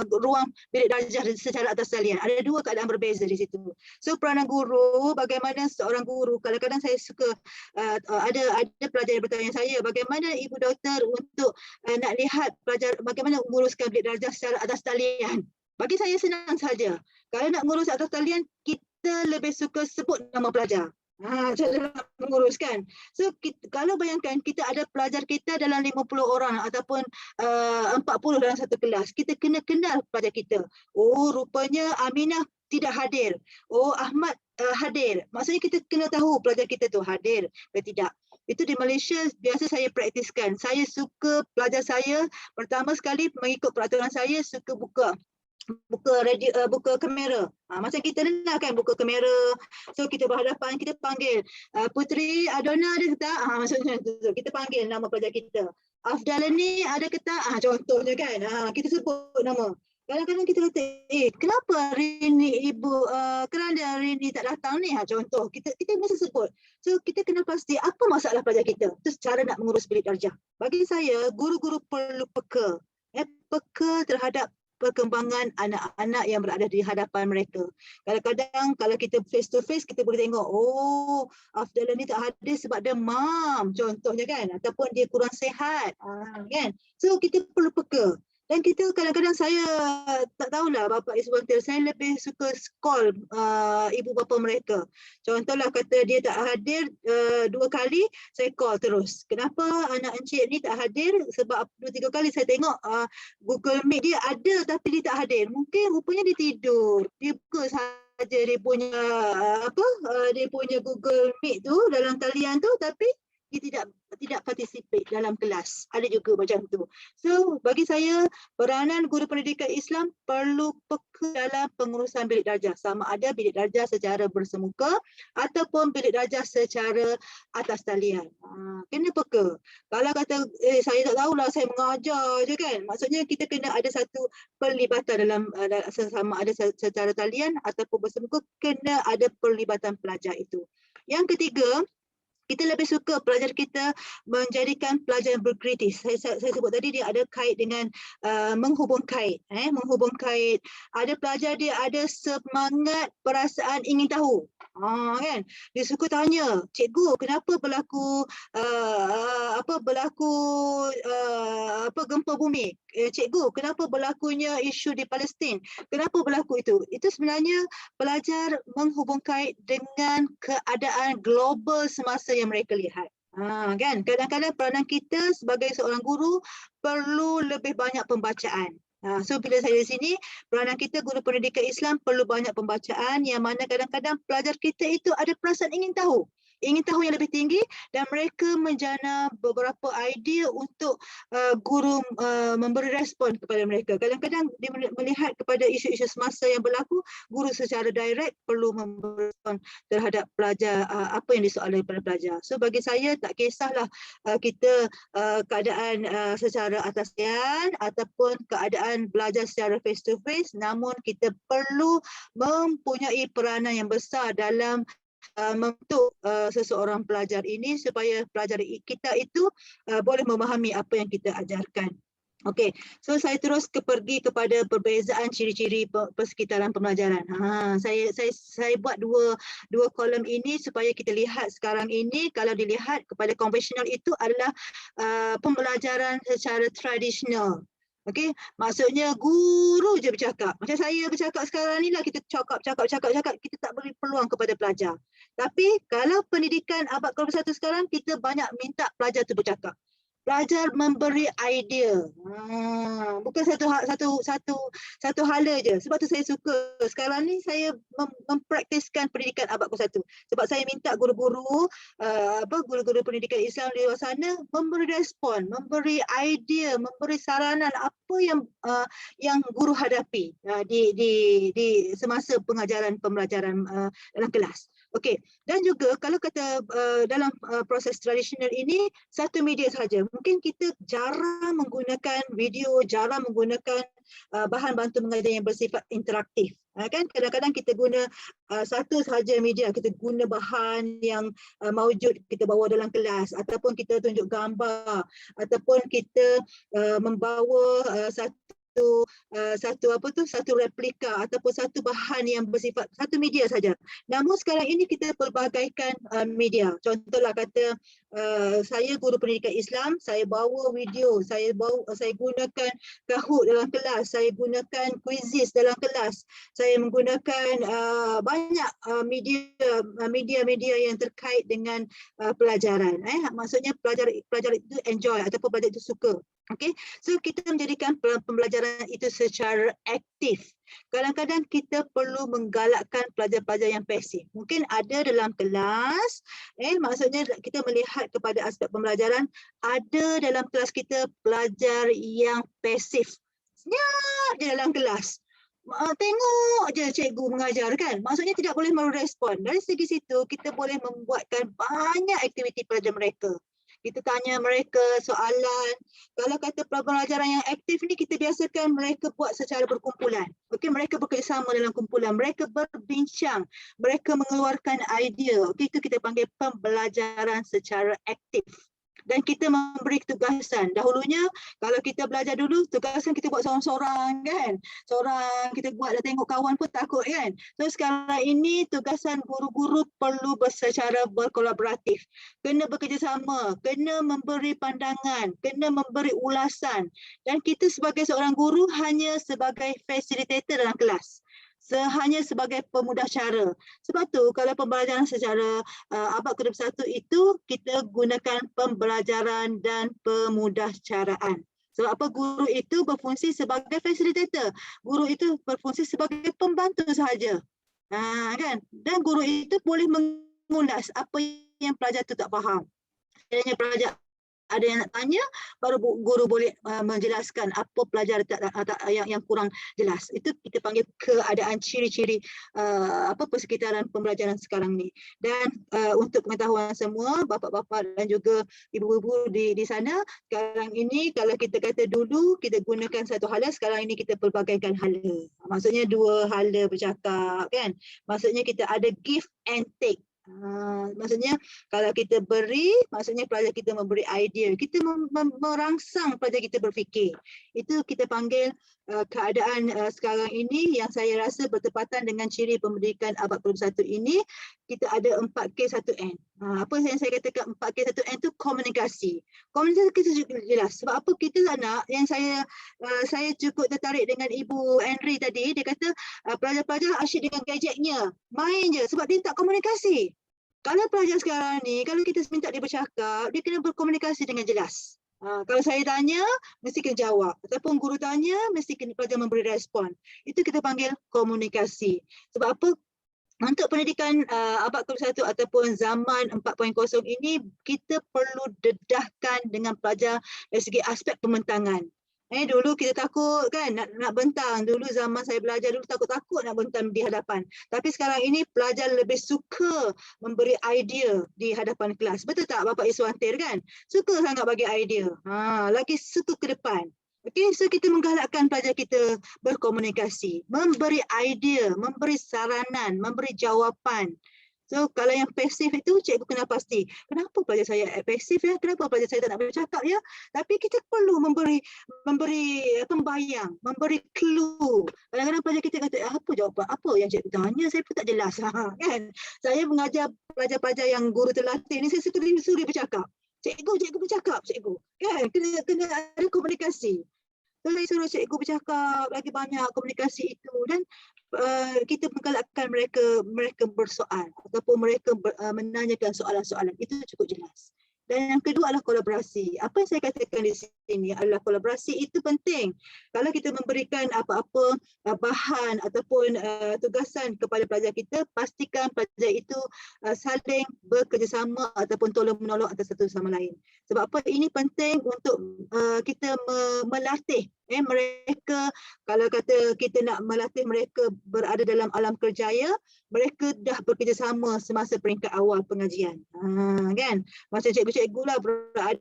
ruang bilik darjah secara atas talian? Ada dua keadaan berbeza di situ. So peranan guru, bagaimana seorang guru, kadang-kadang saya suka ada pelajar yang bertanya saya, bagaimana ibu doktor untuk nak lihat pelajar bagaimana menguruskan bilik darjah secara atas talian? Bagi saya senang saja. Kalau nak mengurus atas talian, kita lebih suka sebut nama pelajar. Cara menguruskan. So kalau bayangkan kita ada pelajar kita dalam 50 orang ataupun 40 dalam satu kelas, kita kena kenal pelajar kita. Oh, rupanya Aminah tidak hadir. Oh, Ahmad hadir. Maksudnya kita kena tahu pelajar kita tu hadir atau tidak. Itu di Malaysia biasa saya praktiskan. Saya suka pelajar saya pertama sekali mengikut peraturan saya suka buka kamera. Macam kita nak kan buka kamera. So kita berhadapan, kita panggil Putri Adona ada ke tak? Maksudnya kita panggil nama pelajar kita. Afdalani ada ke tak? Contohnya kan. Kita sebut nama. Kadang-kadang kita kata, kenapa Rini ibu, kerana Rini tak datang ni? Contoh, kita mesti sebut. So kita kena pasti apa masalah pelajar kita. Itu cara nak mengurus bilik darjah. Bagi saya, guru-guru perlu peka. Peka terhadap perkembangan anak-anak yang berada di hadapan mereka. Kadang-kadang kalau kita face to face, kita boleh tengok, oh, Afdal ni tak hadir sebab dia mam, contohnya kan, ataupun dia kurang sihat, kan. So kita perlu peka. Dan kita kadang-kadang saya tak tahulah Bapak Iswantil, saya lebih suka call ibu bapa mereka. Contohlah kata dia tak hadir 2 kali, saya call terus. Kenapa anak encik ni tak hadir? Sebab 2-3 kali saya tengok Google Meet dia ada tapi dia tak hadir. Mungkin rupanya dia tidur. Dia buka saja dia punya dia punya Google Meet tu dalam talian tu tapi dia tidak participate dalam kelas. Ada juga macam tu. So bagi saya peranan guru pendidikan Islam perlu peka dalam pengurusan bilik darjah, sama ada bilik darjah secara bersemuka ataupun bilik darjah secara atas talian. Kena peka. Kalau kata saya tak tahulah, saya mengajar je kan. Maksudnya kita kena ada satu perlibatan dalam sama ada secara talian ataupun bersemuka, kena ada perlibatan pelajar itu. Yang ketiga, kita lebih suka pelajar kita menjadikan pelajar yang berkritis. Saya sebut tadi dia ada kait dengan menghubung kait. Menghubung kait. Ada pelajar dia ada semangat perasaan ingin tahu. Kan? Dia suka tanya, cikgu kenapa berlaku gempa bumi? Cikgu kenapa berlakunya isu di Palestin? Kenapa berlaku itu? Itu sebenarnya pelajar menghubung kait dengan keadaan global semasa yang mereka lihat. Kan? Kadang-kadang peranan kita sebagai seorang guru perlu lebih banyak pembacaan. So bila saya di sini, peranan kita guru pendidikan Islam perlu banyak pembacaan, yang mana kadang-kadang pelajar kita itu ada perasaan ingin tahu yang lebih tinggi, dan mereka menjana beberapa idea untuk guru memberi respon kepada mereka. Kadang-kadang dia melihat kepada isu-isu semasa yang berlaku, guru secara direct perlu memberi respon terhadap pelajar, apa yang disoal daripada pelajar. So bagi saya tak kisahlah kita keadaan secara atasian ataupun keadaan belajar secara face to face, namun kita perlu mempunyai peranan yang besar dalam membentuk seseorang pelajar ini supaya pelajar kita itu boleh memahami apa yang kita ajarkan. Okey, so saya terus pergi kepada perbezaan ciri-ciri persekitaran pembelajaran. Saya buat dua kolom ini supaya kita lihat sekarang ini, kalau dilihat kepada konvensional itu adalah pembelajaran secara tradisional. Okey, maksudnya guru je bercakap. Macam saya bercakap sekarang ni lah, kita cakap, kita tak beri peluang kepada pelajar. Tapi kalau pendidikan abad ke-21 sekarang, kita banyak minta pelajar tu bercakap. Pelajar memberi idea. Bukan satu hala je. Sebab tu saya suka sekarang ni saya mempraktiskan pendidikan abad ke-21. Sebab saya minta guru-guru guru-guru pendidikan Islam di luar sana memberi respon, memberi idea, memberi saranan apa yang guru hadapi di semasa pembelajaran dalam kelas. Okey, dan juga kalau kata dalam proses tradisional ini satu media sahaja. Mungkin kita jarang menggunakan video, jarang menggunakan bahan bantu mengajar yang bersifat interaktif. Kan kadang-kadang kita guna satu sahaja media, kita guna bahan yang maujud kita bawa dalam kelas, ataupun kita tunjuk gambar, ataupun kita membawa satu replika ataupun satu bahan yang bersifat satu media saja. Namun sekarang ini kita pelbagaikan media. Contohlah kata saya guru pendidikan Islam, saya bawa video, saya gunakan Kahoot dalam kelas, saya gunakan Quizizz dalam kelas, saya menggunakan banyak media yang terkait dengan pelajaran. Maksudnya pelajar itu enjoy ataupun pelajar itu suka. Okay, so kita menjadikan pembelajaran itu secara aktif. Kadang-kadang kita perlu menggalakkan pelajar-pelajar yang pasif. Mungkin ada dalam kelas, maksudnya kita melihat kepada aspek pembelajaran, ada dalam kelas kita pelajar yang pasif. Senyap di dalam kelas. Tengok je cikgu mengajar kan. Maksudnya tidak boleh merespon. Dari segi situ kita boleh membuatkan banyak aktiviti pada mereka. Kita tanya mereka soalan. Kalau kata pembelajaran yang aktif ni, kita biasakan mereka buat secara berkumpulan. Okey, mereka bekerjasama dalam kumpulan, mereka berbincang, mereka mengeluarkan idea. Okey, itu kita panggil pembelajaran secara aktif. Dan kita memberi tugasan. Dahulunya kalau kita belajar dulu, tugasan kita buat seorang-seorang kan. Seorang kita buat dah tengok kawan pun takut kan. So sekarang ini tugasan guru-guru perlu secara berkolaboratif. Kena bekerjasama, kena memberi pandangan, kena memberi ulasan. Dan kita sebagai seorang guru hanya sebagai facilitator dalam kelas. Hanya sebagai pemudah cara. Sebab tu kalau pembelajaran secara abad ke-21 itu kita gunakan pembelajaran dan pemudahcaraan. Sebab apa? Guru itu berfungsi sebagai facilitator. Guru itu berfungsi sebagai pembantu sahaja. Kan? Dan guru itu boleh mengulas apa yang pelajar itu tak faham. sekiranya pelajar ada yang nak tanya, baru guru boleh menjelaskan apa pelajar yang kurang jelas. Itu kita panggil keadaan ciri-ciri persekitaran pembelajaran sekarang ni. Dan untuk pengetahuan semua, bapa-bapa dan juga ibu-ibu di sana, sekarang ini kalau kita kata dulu kita gunakan satu hala, sekarang ini kita pelbagaikan hala. Maksudnya dua hala bercakap, kan? Maksudnya kita ada give and take. Maksudnya kalau kita beri, maksudnya pelajar kita memberi idea, kita merangsang pelajar kita berfikir. Itu kita panggil keadaan sekarang ini yang saya rasa bertepatan dengan ciri pendidikan abad 21 ini. Kita ada 4K1N. Apa yang saya katakan 4K1N itu komunikasi. Komunikasi kita jelas. Sebab apa kita nak, yang saya cukup tertarik dengan Ibu Henry tadi, dia kata pelajar-pelajar asyik dengan gadgetnya, main je sebab dia tak komunikasi. Kalau pelajar sekarang ni, kalau kita minta dia bercakap, dia kena berkomunikasi dengan jelas. Kalau saya tanya, mesti kena jawab. Ataupun guru tanya, mesti kena pelajar memberi respon. Itu kita panggil komunikasi. Sebab apa? Untuk pendidikan abad ke-21 ataupun zaman 4.0 ini, kita perlu dedahkan dengan pelajar dari segi aspek pembentangan. Dulu kita takut kan nak bentang. Dulu zaman saya belajar dulu takut-takut nak bentang di hadapan. Tapi sekarang ini pelajar lebih suka memberi idea di hadapan kelas. Betul tak Bapak Iswantir kan? Suka sangat bagi idea. Lagi suka ke depan. Okey, so kita menggalakkan pelajar kita berkomunikasi, memberi idea, memberi saranan, memberi jawapan. So kalau yang pasif itu cikgu kena pasti. Kenapa pelajar saya pasif ya? Kenapa pelajar saya tak nak bercakap ya? Tapi kita perlu memberi pembayang, memberi clue. Kadang-kadang pelajar kita kata, apa jawapan? Apa yang cikgu tanya? Saya pun tak jelas. Kan? Saya mengajar pelajar-pelajar yang guru terlatih ni, saya suruh bercakap. Cikgu bercakap, cikgu. Kan? Kena ada komunikasi. So, saya suruh cikgu bercakap lagi banyak komunikasi itu dan kita menggalakkan mereka bersoal ataupun mereka menanyakan soalan-soalan. Itu cukup jelas. Dan yang kedua adalah kolaborasi. Apa yang saya katakan di sini adalah kolaborasi itu penting. Kalau kita memberikan apa-apa bahan ataupun tugasan kepada pelajar kita, pastikan pelajar itu saling bekerjasama ataupun tolong-menolong antara satu sama lain. Sebab apa? Ini penting untuk kita melatih mereka. Kalau kata kita nak melatih mereka berada dalam alam kerjaya, mereka dah bekerjasama semasa peringkat awal pengajian. Kan? Macam cikgu-cikgu lah berada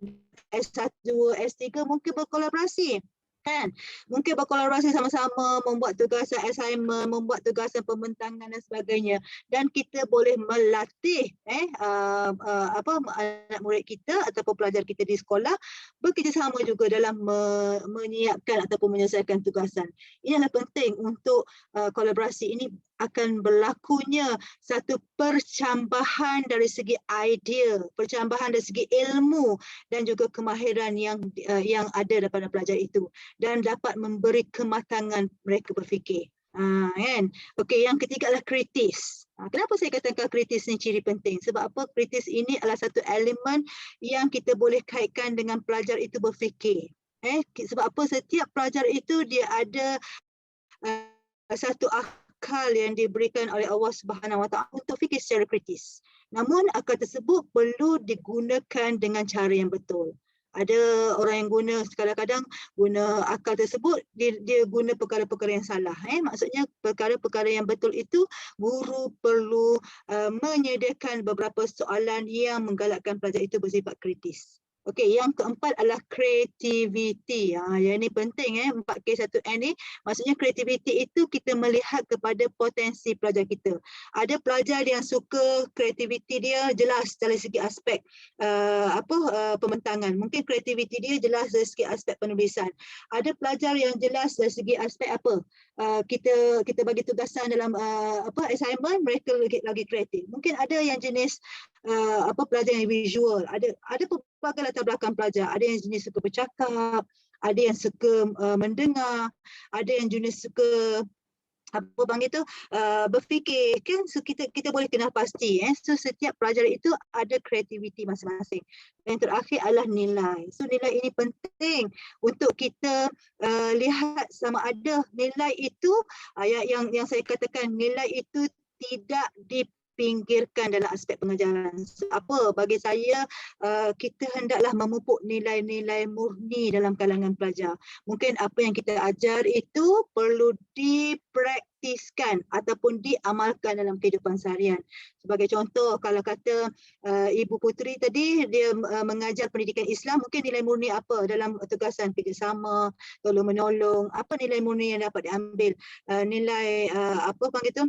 S1, S3 mungkin berkolaborasi. Kan? Mungkin berkolaborasi sama-sama membuat tugasan assignment, membuat tugasan pembentangan dan sebagainya. Dan kita boleh melatih anak murid kita ataupun pelajar kita di sekolah bekerjasama juga dalam menyiapkan ataupun menyelesaikan tugasan. Ini adalah penting untuk kolaborasi ini akan berlakunya satu percambahan dari segi idea, percambahan dari segi ilmu dan juga kemahiran yang ada daripada pelajar itu dan dapat memberi kematangan mereka berfikir. Kan? Okey, yang ketiga adalah kritis. Kenapa saya katakan kritis ni ciri penting? Sebab apa? Kritis ini adalah satu elemen yang kita boleh kaitkan dengan pelajar itu berfikir. Sebab apa? Setiap pelajar itu dia ada satu akal yang diberikan oleh Allah Subhanahu Wa Taala untuk fikir secara kritis. Namun akal tersebut perlu digunakan dengan cara yang betul. Ada orang yang guna kadang-kadang guna akal tersebut dia guna perkara-perkara yang salah. Maksudnya perkara-perkara yang betul itu guru perlu menyediakan beberapa soalan yang menggalakkan pelajar itu bersifat kritis. Okey, yang keempat adalah kreativiti. Yang ini penting 4K1N ni. Maksudnya kreativiti itu kita melihat kepada potensi pelajar kita. Ada pelajar yang suka kreativiti dia jelas dari segi aspek pembentangan. Mungkin kreativiti dia jelas dari segi aspek penulisan. Ada pelajar yang jelas dari segi aspek kita bagi tugasan dalam assignment, mereka lagi kreatif. Mungkin ada yang jenis pelajar yang visual. Ada pelbagai latar belakang pelajar. Ada yang jenis suka bercakap, ada yang suka mendengar, ada yang jenis suka berfikir, kan? So kita boleh kenal pasti. So setiap pelajar itu ada kreativiti masing-masing. Dan yang terakhir adalah nilai. So nilai ini penting untuk kita lihat sama ada nilai itu yang saya katakan nilai itu tidak dipinggirkan dalam aspek pengajaran. So, apa bagi saya, kita hendaklah memupuk nilai-nilai murni dalam kalangan pelajar. Mungkin apa yang kita ajar itu perlu dipraktiskan ataupun diamalkan dalam kehidupan seharian. Sebagai contoh, kalau kata Ibu Puteri tadi, dia mengajar pendidikan Islam, mungkin nilai murni apa dalam tugasan kerjasama, tolong menolong, apa nilai murni yang dapat diambil, nilai apa panggil tu,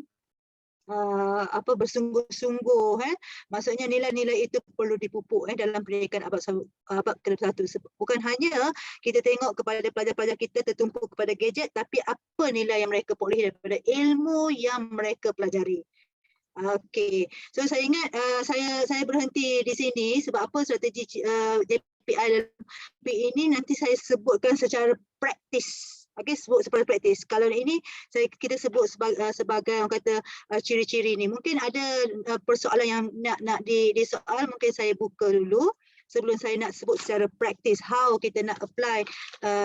bersungguh-sungguh, maksudnya nilai-nilai itu perlu dipupuk dalam pendidikan abad ke-21. Bukan hanya kita tengok kepada pelajar-pelajar kita tertumpu kepada gadget, tapi apa nilai yang mereka peroleh daripada ilmu yang mereka pelajari. Okey, so saya ingat saya berhenti di sini sebab apa, strategi JPI ini nanti saya sebutkan secara praktis. Okey, sebut sebagai praktis. Kalau ini kita sebut sebagai orang kata ciri-ciri ni. Mungkin ada persoalan yang nak disoal, mungkin saya buka dulu sebelum saya nak sebut secara praktis how kita nak apply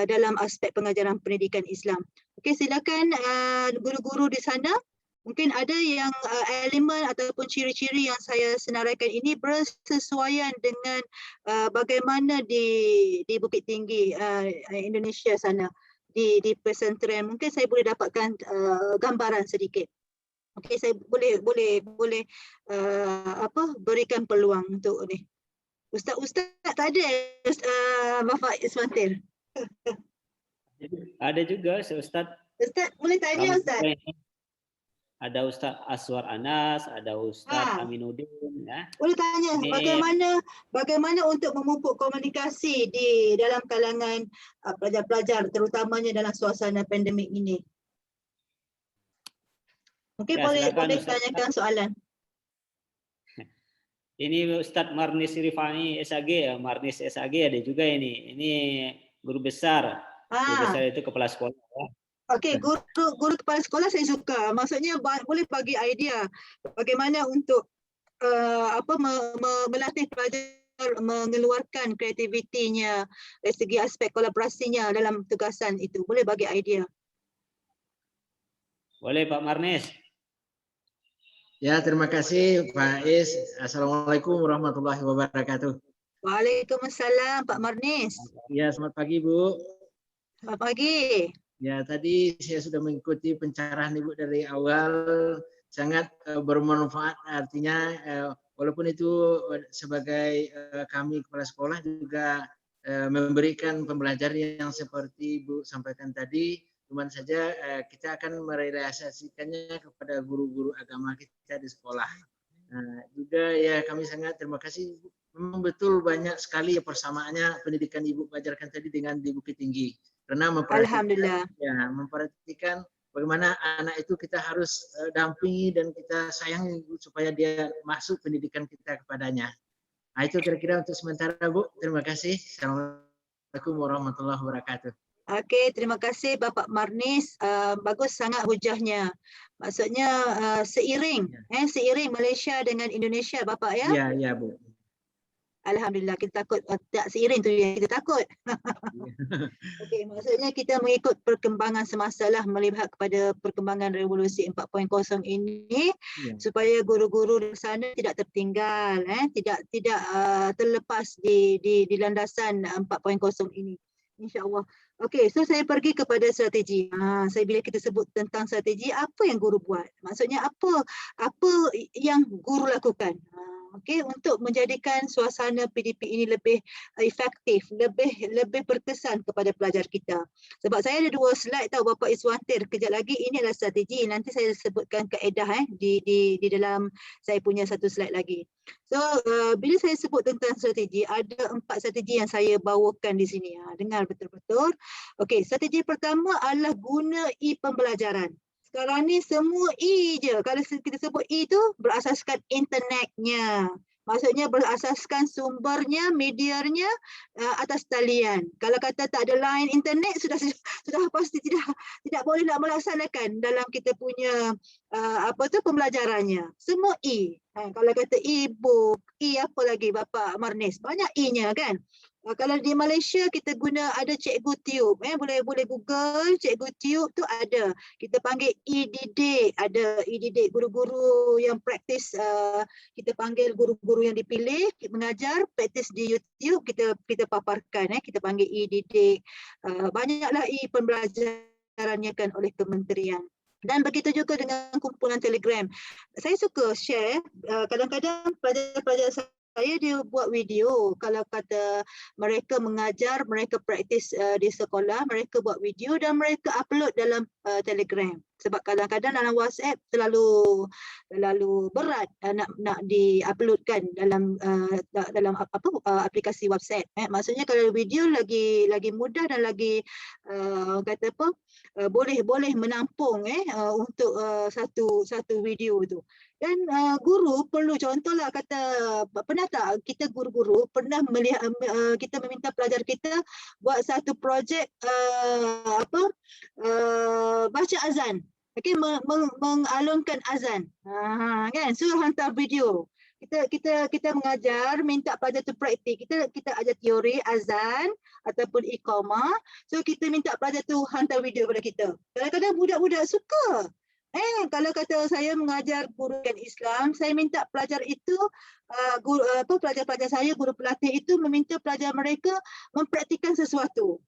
dalam aspek pengajaran pendidikan Islam. Okey, silakan guru-guru di sana. Mungkin ada yang elemen ataupun ciri-ciri yang saya senaraikan ini bersesuaian dengan bagaimana di Bukit Tinggi Indonesia sana, di pesantren. Mungkin saya boleh dapatkan gambaran sedikit. Okey, saya boleh berikan peluang untuk ni. Ustaz tak ada Bapak Iswantir? Ada juga Ustaz. Ustaz boleh tanya Ustaz. Ada Ustaz Aswar Anas, ada Ustaz Aminuddin, ya. Boleh tanya bagaimana untuk memupuk komunikasi di dalam kalangan pelajar-pelajar, terutamanya dalam suasana pandemik ini. Mungkin ya, boleh tanyakan soalan. Ini Ustaz Marnis Rifani SAG, ya, Marnis SAG ada juga ini. Ini guru besar. Guru besar itu kepala sekolah. Ya. Okey, guru kepala sekolah saya suka. Maksudnya boleh bagi idea bagaimana untuk melatih pelajar mengeluarkan kreativitinya dari segi aspek kolaborasinya dalam tugasan itu. Boleh bagi idea. Boleh Pak Marnis. Ya, terima kasih Pak Is. Assalamualaikum warahmatullahi wabarakatuh. Waalaikumsalam Pak Marnis. Ya, selamat pagi Bu. Selamat pagi. Ya, tadi saya sudah mengikuti pencerahan Ibu dari awal, sangat bermanfaat. Artinya walaupun itu sebagai kami kepala sekolah juga memberikan pembelajaran yang seperti Ibu sampaikan tadi, cuman saja kita akan merealisasikannya kepada guru-guru agama kita di sekolah. Juga ya kami sangat terima kasih. Memang betul banyak sekali persamaannya pendidikan Ibu ajarkan tadi dengan di Bukit Tinggi. Karena memperhatikan bagaimana anak itu kita harus dampingi dan kita sayangi supaya dia masuk pendidikan kita kepadanya. Nah, itu kira-kira untuk sementara Bu. Terima kasih. Assalamualaikum warahmatullahi wabarakatuh. Okey, terima kasih Bapak Marnis. Bagus sangat hujahnya. Maksudnya seiring Malaysia dengan Indonesia Bapak ya? Ya, ya Bu. Alhamdulillah, kita takut tak seiring tu yang kita takut. Okey, maksudnya kita mengikut perkembangan semasa lah, melihat kepada perkembangan revolusi 4.0 ini supaya guru-guru di sana tidak tertinggal, tidak terlepas di landasan 4.0 ini. InsyaAllah. Okey, so saya pergi kepada strategi. Bila kita sebut tentang strategi, apa yang guru buat? Maksudnya apa yang guru lakukan? Okey, untuk menjadikan suasana PDP ini lebih efektif, lebih berkesan kepada pelajar kita. Sebab saya ada 2 slide tahu Bapak Iswantir, kejap lagi ini adalah strategi. Nanti saya sebutkan kaedah di dalam saya punya satu slide lagi. So bila saya sebut tentang strategi, ada 4 strategi yang saya bawakan di sini. Dengar betul-betul. Okey, strategi pertama adalah guna e-pembelajaran. Sekarang ni semua E je. Kalau kita sebut E tu berasaskan internetnya. Maksudnya berasaskan sumbernya, medianya atas talian. Kalau kata tak ada line internet sudah pasti tidak boleh nak melaksanakan dalam kita punya pembelajarannya. Semua E. Kalau kata e-book, E apa lagi Bapak Marnis? Banyak E-nya kan? Kalau di Malaysia kita guna ada Cikgu Tube, boleh Google Cikgu Tube tu ada. Kita panggil e-didik, ada e-didik guru-guru yang praktis, kita panggil guru-guru yang dipilih mengajar praktis di YouTube, kita paparkan, kita panggil e-didik. Banyaklah e-pembelajarannya kan oleh kementerian. Dan begitu juga dengan kumpulan Telegram. Saya suka share, kadang-kadang pelajar-pelajar saya dia buat video. Kalau kata mereka mengajar, mereka praktis di sekolah, mereka buat video dan mereka upload dalam Telegram. Sebab kadang-kadang dalam WhatsApp terlalu berat nak di-uploadkan dalam aplikasi WhatsApp. Maksudnya kalau video lagi mudah dan lagi boleh menampung untuk satu video tu. Dan guru perlu, contohlah kata, pernah tak kita guru-guru pernah melihat kita meminta pelajar kita buat satu projek baca azan, mengalunkan azan, kan, suruh hantar video. Kita mengajar, minta pelajar tu praktik. Kita ajar teori azan ataupun iqamah. So kita minta pelajar tu hantar video pada kita. Kadang-kadang budak-budak suka. Kalau kata saya mengajar gurukan Islam, saya minta pelajar itu, pelajar-pelajar saya, guru pelatih itu meminta pelajar mereka mempraktikkan sesuatu.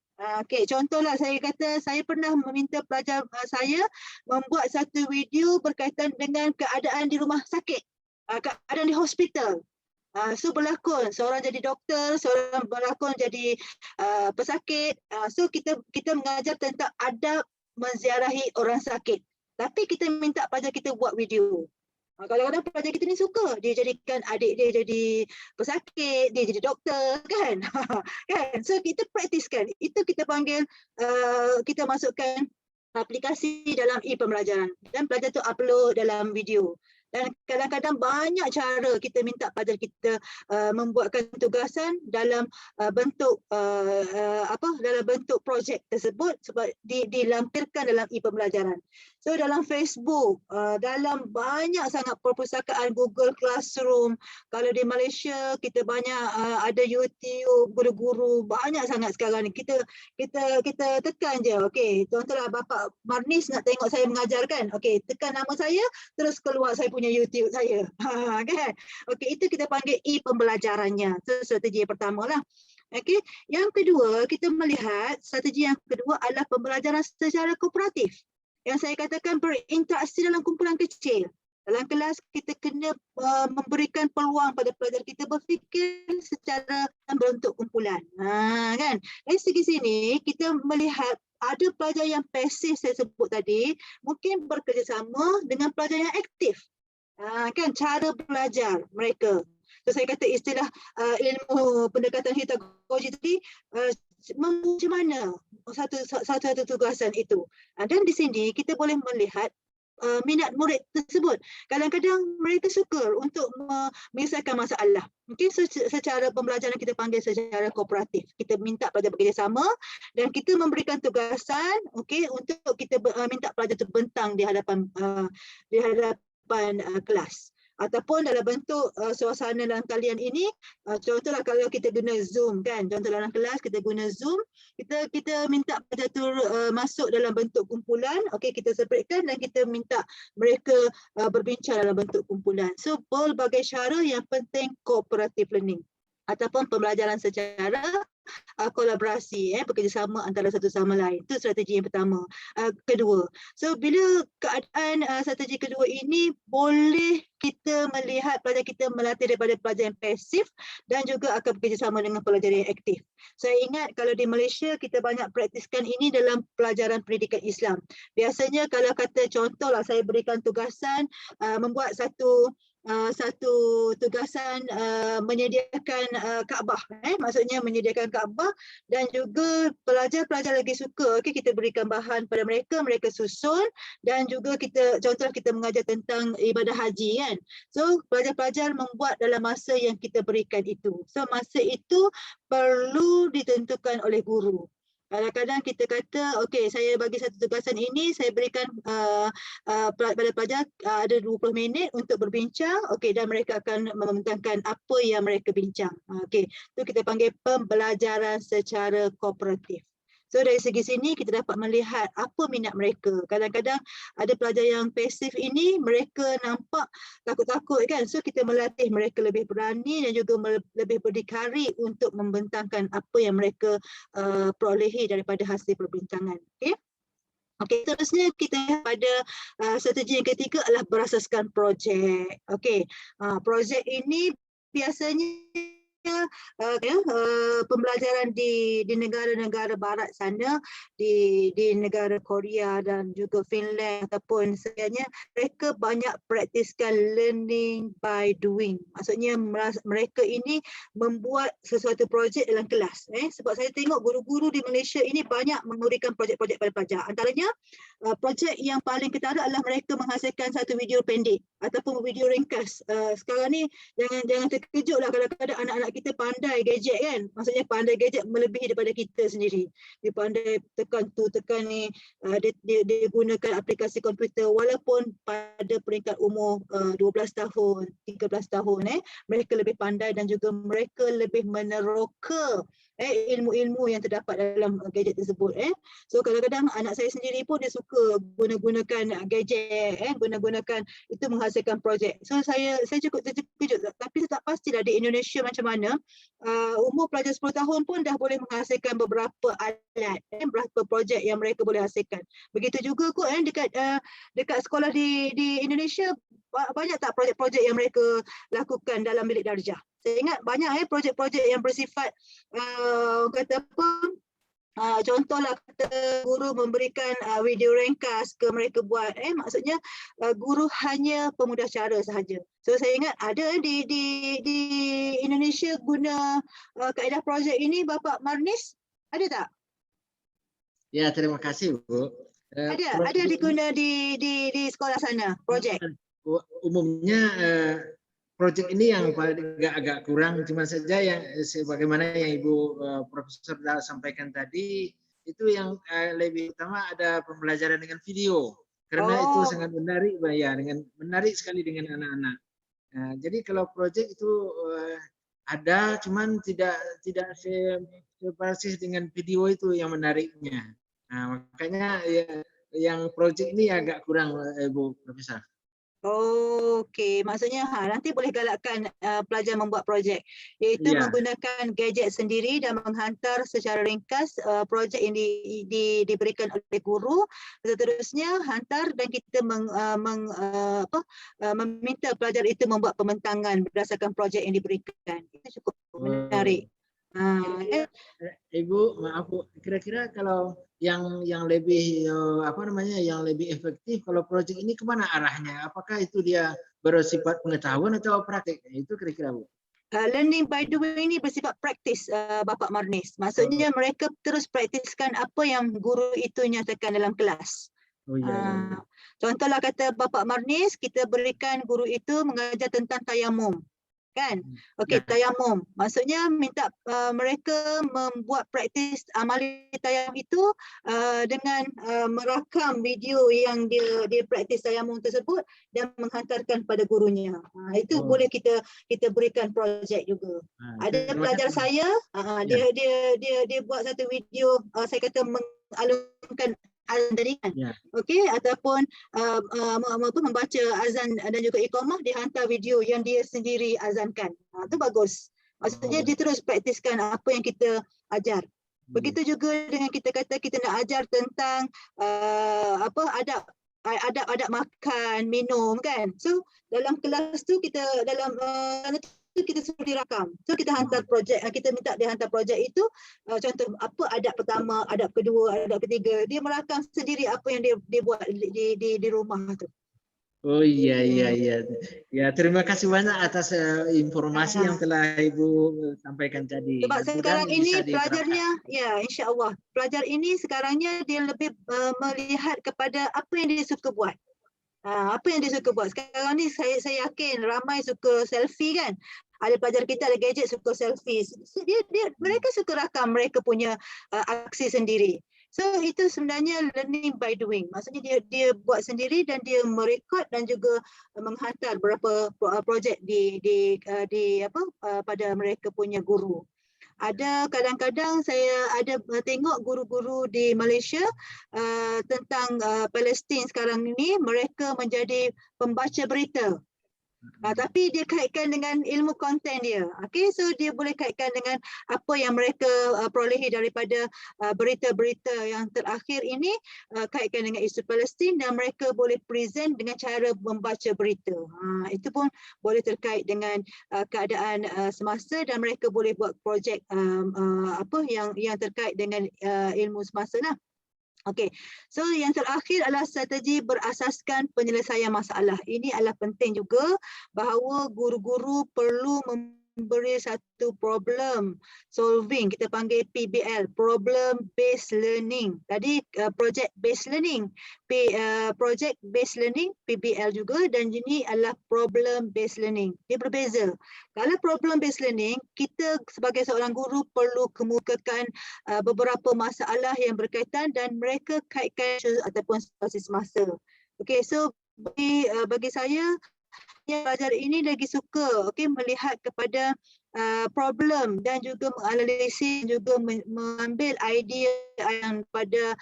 Contohlah saya kata saya pernah meminta pelajar saya membuat satu video berkaitan dengan keadaan di rumah sakit, keadaan di hospital. So berlakon, seorang jadi doktor, seorang berlakon jadi pesakit. So kita mengajar tentang adab menziarahi orang sakit. Tapi kita minta pelajar kita buat video. Kadang-kadang pelajar kita ni suka. Dia jadikan adik dia jadi pesakit, dia jadi doktor, kan? Kan? So kita praktiskan. Itu kita panggil, kita masukkan aplikasi dalam e-pembelajaran. Dan pelajar tu upload dalam video. Dan kadang-kadang banyak cara kita minta pelajar kita membuatkan tugasan dalam bentuk dalam bentuk projek tersebut sebab dilampirkan dalam e-pembelajaran. So dalam Facebook, dalam banyak sangat perpustakaan Google Classroom. Kalau di Malaysia kita banyak ada YouTube, guru-guru banyak sangat sekarang ni. Kita tekan je. Okey, contohlah Bapak Marnis nak tengok saya mengajar kan. Okey, tekan nama saya terus keluar saya punya YouTube saya. Kan? Okey, itu kita panggil e-pembelajarannya. Itu strategi yang pertama lah. Okey, yang kedua kita melihat strategi yang kedua adalah pembelajaran secara kooperatif. Yang saya katakan berinteraksi dalam kumpulan kecil. Dalam kelas kita kena memberikan peluang pada pelajar kita berfikir secara bentuk kumpulan. Kan? Dari segi sini kita melihat ada pelajar yang pasif saya sebut tadi mungkin bekerjasama dengan pelajar yang aktif. Kan cara belajar mereka. So saya kata istilah ilmu pendekatan pedagogi tadi macam mana satu tugasan itu. Dan di sini kita boleh melihat minat murid tersebut. Kadang-kadang mereka suka untuk menyelesaikan masalah. Mungkin secara pembelajaran kita panggil secara kooperatif. Kita minta pelajar bekerjasama dan kita memberikan tugasan untuk kita minta pelajar itu bentang di hadapan kelas. Ataupun dalam bentuk suasana dalam talian ini, contohlah kalau kita guna Zoom kan, contoh dalam kelas kita guna Zoom, kita minta pelajar tu masuk dalam bentuk kumpulan, kita separatekan dan kita minta mereka berbincang dalam bentuk kumpulan. So pelbagai cara yang penting cooperative learning ataupun pembelajaran secara kolaborasi, bekerjasama antara satu sama lain. Itu strategi yang pertama. Kedua, so bila keadaan strategi kedua ini boleh kita melihat pelajar kita melatih daripada pelajar yang pasif dan juga akan bekerjasama dengan pelajar yang aktif. Saya ingat kalau di Malaysia kita banyak praktiskan ini dalam pelajaran pendidikan Islam. Biasanya kalau kata contohlah saya berikan tugasan membuat satu tugasan menyediakan Kaabah, maksudnya menyediakan Kaabah dan juga pelajar-pelajar lagi suka, kita berikan bahan pada mereka susun dan juga contohlah kita mengajar tentang ibadah haji kan. So pelajar-pelajar membuat dalam masa yang kita berikan itu. So masa itu perlu ditentukan oleh guru. Kadang-kadang kita kata, okey, saya bagi satu tugasan ini, saya berikan pada pelajar ada 20 minit untuk berbincang, okey, dan mereka akan membentangkan apa yang mereka bincang. Okey, itu kita panggil pembelajaran secara kooperatif. So dari segi sini kita dapat melihat apa minat mereka. Kadang-kadang ada pelajar yang pasif ini, mereka nampak takut-takut kan. So kita melatih mereka lebih berani dan juga lebih berdikari untuk membentangkan apa yang mereka perolehi daripada hasil perbincangan. Okey. Okey, seterusnya kita lihat pada strategi yang ketiga adalah berasaskan projek. Okey, projek ini biasanya pembelajaran di negara-negara barat sana, di negara Korea dan juga Finland ataupun sebagainya, mereka banyak praktiskan learning by doing. Maksudnya mereka ini membuat sesuatu projek dalam kelas. Sebab saya tengok guru-guru di Malaysia ini banyak memberikan projek-projek pada pelajar. Antaranya projek yang paling ketara adalah mereka menghasilkan satu video pendek ataupun video ringkas. Sekarang ni jangan terkejutlah kadang-kadang anak-anak kita pandai gadget kan. Maksudnya pandai gadget melebihi daripada kita sendiri. Dia pandai tekan tu, tekan ni. Dia gunakan aplikasi komputer walaupun pada peringkat umur 12 tahun, 13 tahun. Mereka lebih pandai dan juga mereka lebih meneroka ilmu-ilmu yang terdapat dalam gadget tersebut. So kadang-kadang anak saya sendiri pun dia suka gunakan gadget, gunakan itu menghasilkan projek. So saya cukup terkejut, tapi saya tak pastilah di Indonesia macam mana. Umur pelajar 10 tahun pun dah boleh menghasilkan beberapa alat, beberapa projek yang mereka boleh hasilkan. Begitu juga kot dekat sekolah di Indonesia, banyak tak projek-projek yang mereka lakukan dalam bilik darjah. Saya ingat banyak projek-projek yang bersifat kata apa, contohlah kata guru memberikan video ringkas ke mereka buat, maksudnya guru hanya pemudah cara sahaja. So saya ingat ada di Indonesia guna kaedah projek ini, Bapak Marnis, ada tak? Ya, terima kasih Bu. Ada diguna di sekolah sana projek? Umumnya projek ini yang agak kurang, cuma saja yang sebagaimana yang Ibu Profesor dah sampaikan tadi, itu yang lebih utama ada pembelajaran dengan video, karena itu sangat menarik, ya, menarik sekali dengan anak-anak. Jadi kalau projek itu ada, cuman tidak sepersis dengan video itu yang menariknya. Makanya yang projek ini agak kurang, Ibu Profesor. Okey, maksudnya nanti boleh galakkan pelajar membuat projek, iaitu menggunakan gadget sendiri dan menghantar secara ringkas projek yang diberikan oleh guru. Seterusnya hantar dan kita meminta pelajar itu membuat pembentangan berdasarkan projek yang diberikan. Itu cukup menarik. Ibu, maaf Bu, kira-kira kalau yang lebih yang lebih efektif kalau proyek ini kemana arahnya? Apakah itu dia bersifat pengetahuan atau praktik? Itu kira-kira Bu. Learning by doing ini bersifat praktis, Bapak Marnis. Maksudnya mereka terus praktiskan apa yang guru itu nyatakan dalam kelas. Contohlah kata Bapak Marnis, kita berikan guru itu mengajar tentang tayamum. Kan? Okey, tayamum. Maksudnya minta mereka membuat praktis amali tayamum itu dengan merakam video yang dia praktis tayamum tersebut dan menghantarkan pada gurunya. Itu boleh kita berikan projek juga. Ada pelajar saya, dia buat satu video, saya kata mengalungkan azan tarikan, okey, ataupun membaca azan dan juga iqamah, dihantar video yang dia sendiri azankan. Itu bagus. Maksudnya dia terus praktiskan apa yang kita ajar. Begitu juga dengan kita kata kita nak ajar tentang adab makan, minum kan. So dalam kelas tu kita kita suruh dirakam. So kita hantar projek, kita minta dia hantar projek itu, contoh apa adab pertama, adab kedua, adab ketiga, dia merakam sendiri apa yang dia buat di rumah tu. Oh iya. Ya, terima kasih banyak atas informasi yang telah Ibu sampaikan tadi. Sebab sekarang ini pelajarnya, insya-Allah, pelajar ini sekarangnya dia lebih melihat kepada apa yang dia suka buat. Apa yang dia suka buat? Sekarang ni saya yakin ramai suka selfie kan. Ada pelajar kita ada gadget suka selfie. So, mereka suka rakam mereka punya aksi sendiri. So itu sebenarnya learning by doing. Maksudnya dia buat sendiri dan dia merekod dan juga menghantar beberapa projek pada mereka punya guru. Ada kadang-kadang saya ada tengok guru-guru di Malaysia tentang Palestin sekarang ini, mereka menjadi pembaca berita. Tapi dia kaitkan dengan ilmu konten dia. Okay, so dia boleh kaitkan dengan apa yang mereka perolehi daripada berita-berita yang terakhir ini, kaitkan dengan isu Palestin dan mereka boleh present dengan cara membaca berita. Itu pun boleh terkait dengan keadaan semasa dan mereka boleh buat projek yang terkait dengan ilmu semasa lah. Okey, so yang terakhir adalah strategi berasaskan penyelesaian masalah. Ini adalah penting juga bahawa guru-guru perlu memberi satu problem solving, kita panggil PBL, problem based learning. Tadi project based learning, project based learning, PBL juga, dan ini adalah problem based learning. Dia berbeza. Kalau problem based learning, kita sebagai seorang guru perlu kemukakan beberapa masalah yang berkaitan dan mereka kaitkan ataupun situasi semasa. Okey, so bagi saya pelajar ini lagi suka melihat kepada problem dan juga menganalisis, juga mengambil idea yang pada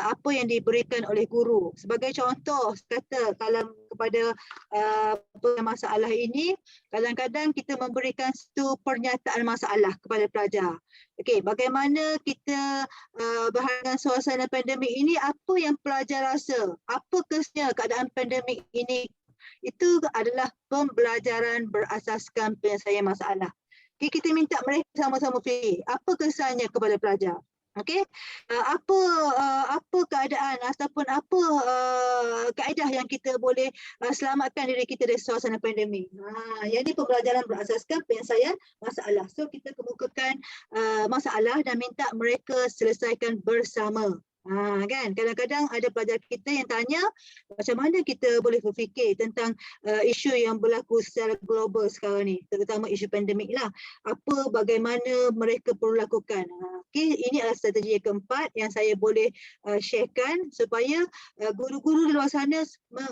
apa yang diberikan oleh guru. Sebagai contoh, kata kalau kepada masalah ini, kadang-kadang kita memberikan satu pernyataan masalah kepada pelajar. Okey, bagaimana kita berhadap suasana pandemik ini, apa yang pelajar rasa? Apa kesannya keadaan pandemik ini? Itu adalah pembelajaran berasaskan penyelesaian masalah. Okay, kita minta mereka sama-sama fikir apa kesannya kepada pelajar. Okey, apa keadaan ataupun apa kaedah yang kita boleh selamatkan diri kita dari suasana pandemik. Yang ini pembelajaran berasaskan penyelesaian masalah. So kita kemukakan masalah dan minta mereka selesaikan bersama. Kan kadang-kadang ada pelajar kita yang tanya macam mana kita boleh berfikir tentang isu yang berlaku secara global sekarang ni, terutama isu pandemik lah. Bagaimana mereka perlu lakukan. Okay, ini adalah strategi yang keempat yang saya boleh sharekan supaya guru-guru di luar sana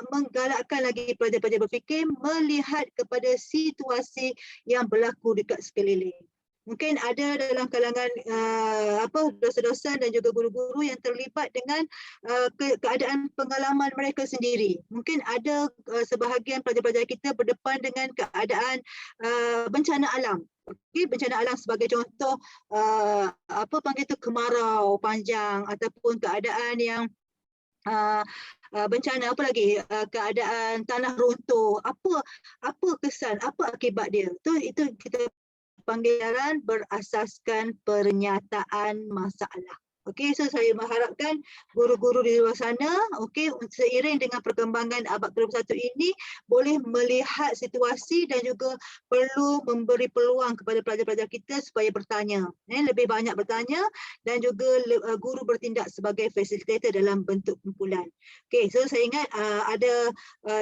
menggalakkan lagi pelajar-pelajar berfikir melihat kepada situasi yang berlaku dekat sekeliling. Mungkin ada dalam kalangan dosen-dosen dan juga guru-guru yang terlibat dengan keadaan pengalaman mereka sendiri. Mungkin ada sebahagian pelajar-pelajar kita berdepan dengan keadaan bencana alam. Okay, bencana alam sebagai contoh kemarau panjang ataupun keadaan yang bencana apa lagi, keadaan tanah runtuh. Apa kesan, apa akibat dia? Itu kita panggilan berasaskan pernyataan masalah. Okey, so saya mengharapkan guru-guru di luar sana, seiring dengan perkembangan abad ke-21 ini, boleh melihat situasi dan juga perlu memberi peluang kepada pelajar-pelajar kita supaya bertanya. Lebih banyak bertanya dan juga guru bertindak sebagai fasilitator dalam bentuk kumpulan. Okey, so saya ingat ada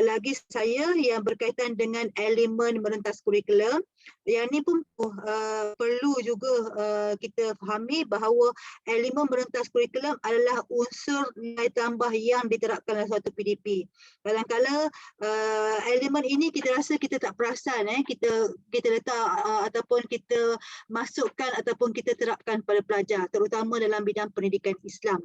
lagi saya yang berkaitan dengan elemen merentas kurikulum. Yang ni pun perlu juga kita fahami bahawa elemen merentas kurikulum adalah unsur nilai tambah yang diterapkan dalam suatu PDP. Kadang-kadang elemen ini kita rasa kita tak perasan, kita letak ataupun kita masukkan ataupun kita terapkan pada pelajar, terutama dalam bidang pendidikan Islam.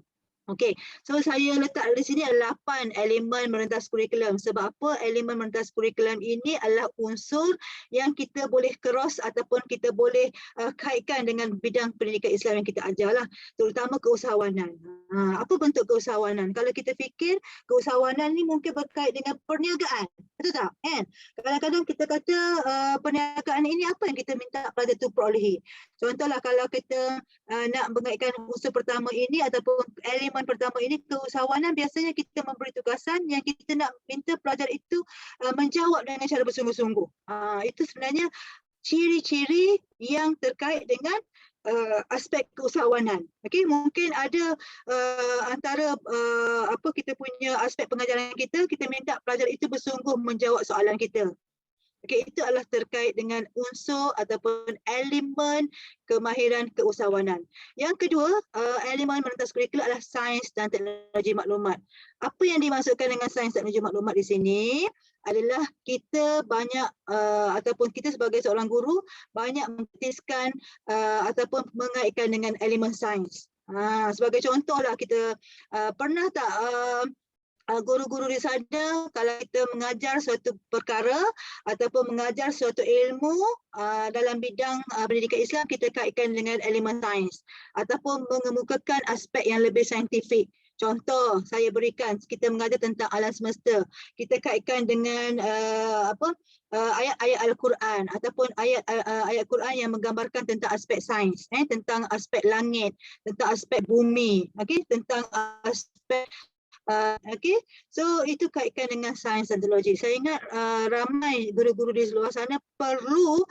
Okey, so saya letak di sini ada 8 elemen merentas kurikulum. Sebab apa? Elemen merentas kurikulum ini adalah unsur yang kita boleh cross ataupun kita boleh kaitkan dengan bidang pendidikan Islam yang kita ajarlah, terutama keusahawanan. Apa bentuk keusahawanan? Kalau kita fikir keusahawanan ni mungkin berkait dengan perniagaan. Betul tak? Kadang-kadang kita kata perniagaan ini apa yang kita minta pelajar tu perolehi. Contohlah kalau kita nak mengaitkan unsur pertama ini ataupun elemen pertama ini, keusahawanan, biasanya kita memberi tugasan yang kita nak minta pelajar itu menjawab dengan cara bersungguh-sungguh. Itu sebenarnya ciri-ciri yang terkait dengan aspek keusahawanan. Okey, mungkin ada antara kita punya aspek pengajaran kita minta pelajar itu bersungguh menjawab soalan kita. Okey, itu adalah terkait dengan unsur ataupun elemen kemahiran keusahawanan. Yang kedua, elemen merentas kurikulum adalah sains dan teknologi maklumat. Apa yang dimaksudkan dengan sains dan teknologi maklumat di sini adalah kita banyak ataupun kita sebagai seorang guru banyak mengkritiskan ataupun mengaitkan dengan elemen sains. Sebagai contohlah, kita pernah tak guru-guru di sana kalau kita mengajar suatu perkara ataupun mengajar suatu ilmu dalam bidang pendidikan Islam, kita kaitkan dengan elemen sains ataupun mengemukakan aspek yang lebih saintifik. Contoh saya berikan, kita mengajar tentang alam semesta, kita kaitkan dengan ayat-ayat Al-Quran ataupun ayat Quran yang menggambarkan tentang aspek sains, tentang aspek langit, tentang aspek bumi, tentang aspek okey, so itu kaitkan dengan sains dan teknologi. Saya ingat ramai guru-guru di luar sana perlu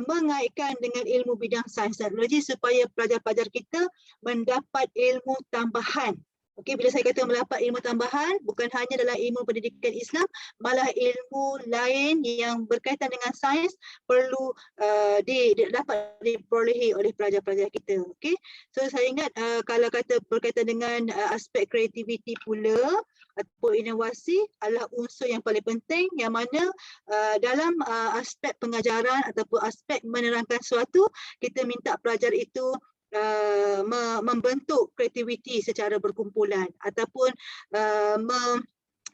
mengaitkan dengan ilmu bidang sains dan teknologi supaya pelajar-pelajar kita mendapat ilmu tambahan. Okey, bila saya kata mendapat ilmu tambahan, bukan hanya dalam ilmu pendidikan Islam, malah ilmu lain yang berkaitan dengan sains perlu dapat diperolehi oleh pelajar-pelajar kita. Okey, so saya ingat kalau kata berkaitan dengan aspek kreativiti pula ataupun inovasi adalah unsur yang paling penting, yang mana dalam aspek pengajaran ataupun aspek menerangkan sesuatu, kita minta pelajar itu membentuk kreativiti secara berkumpulan ataupun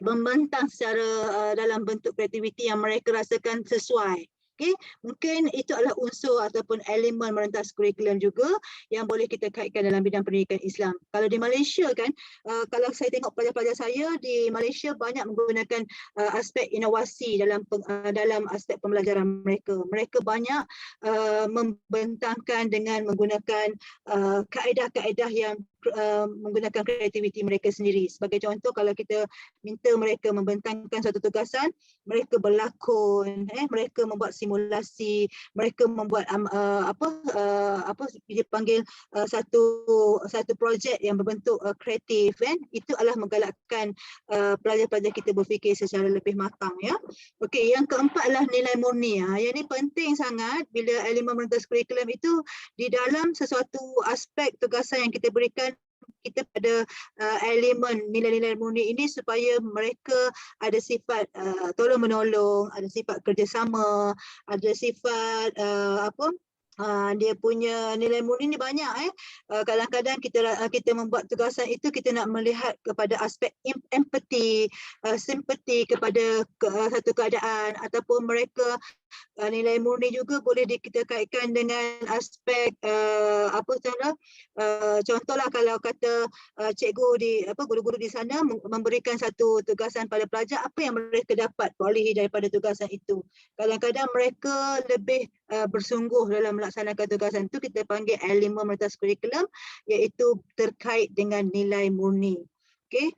membentang secara dalam bentuk kreativiti yang mereka rasakan sesuai. Okay, mungkin itu adalah unsur ataupun elemen merentas kurikulum juga yang boleh kita kaitkan dalam bidang pendidikan Islam. Kalau di Malaysia kan, kalau saya tengok pelajar-pelajar saya di Malaysia banyak menggunakan aspek inovasi dalam aspek pembelajaran mereka. Mereka banyak membentangkan dengan menggunakan kaedah-kaedah yang menggunakan kreativiti mereka sendiri. Sebagai contoh, kalau kita minta mereka membentangkan satu tugasan, mereka berlakon, mereka membuat simulasi, mereka membuat dipanggil satu projek yang berbentuk kreatif, itu adalah menggalakkan pelajar-pelajar kita berfikir secara lebih matang, ya. Okey, yang keempat adalah nilai murni. Yang ini penting sangat bila elemen merentas kurikulum itu di dalam sesuatu aspek tugasan yang kita berikan, kita pada elemen nilai-nilai murni ini supaya mereka ada sifat tolong menolong, ada sifat kerjasama, ada sifat dia punya nilai murni ni banyak. Kadang-kadang kita membuat tugasan itu, kita nak melihat kepada aspek empati, simpati kepada satu keadaan, ataupun mereka nilai murni juga boleh kita kaitkan dengan aspek contohlah kalau kata guru-guru di sana memberikan satu tugasan pada pelajar, apa yang mereka dapat perolehi daripada tugasan itu. Kadang-kadang mereka lebih bersungguh dalam melaksanakan tugasan itu, kita panggil elemen merentas kurikulum, iaitu terkait dengan nilai murni. Okay.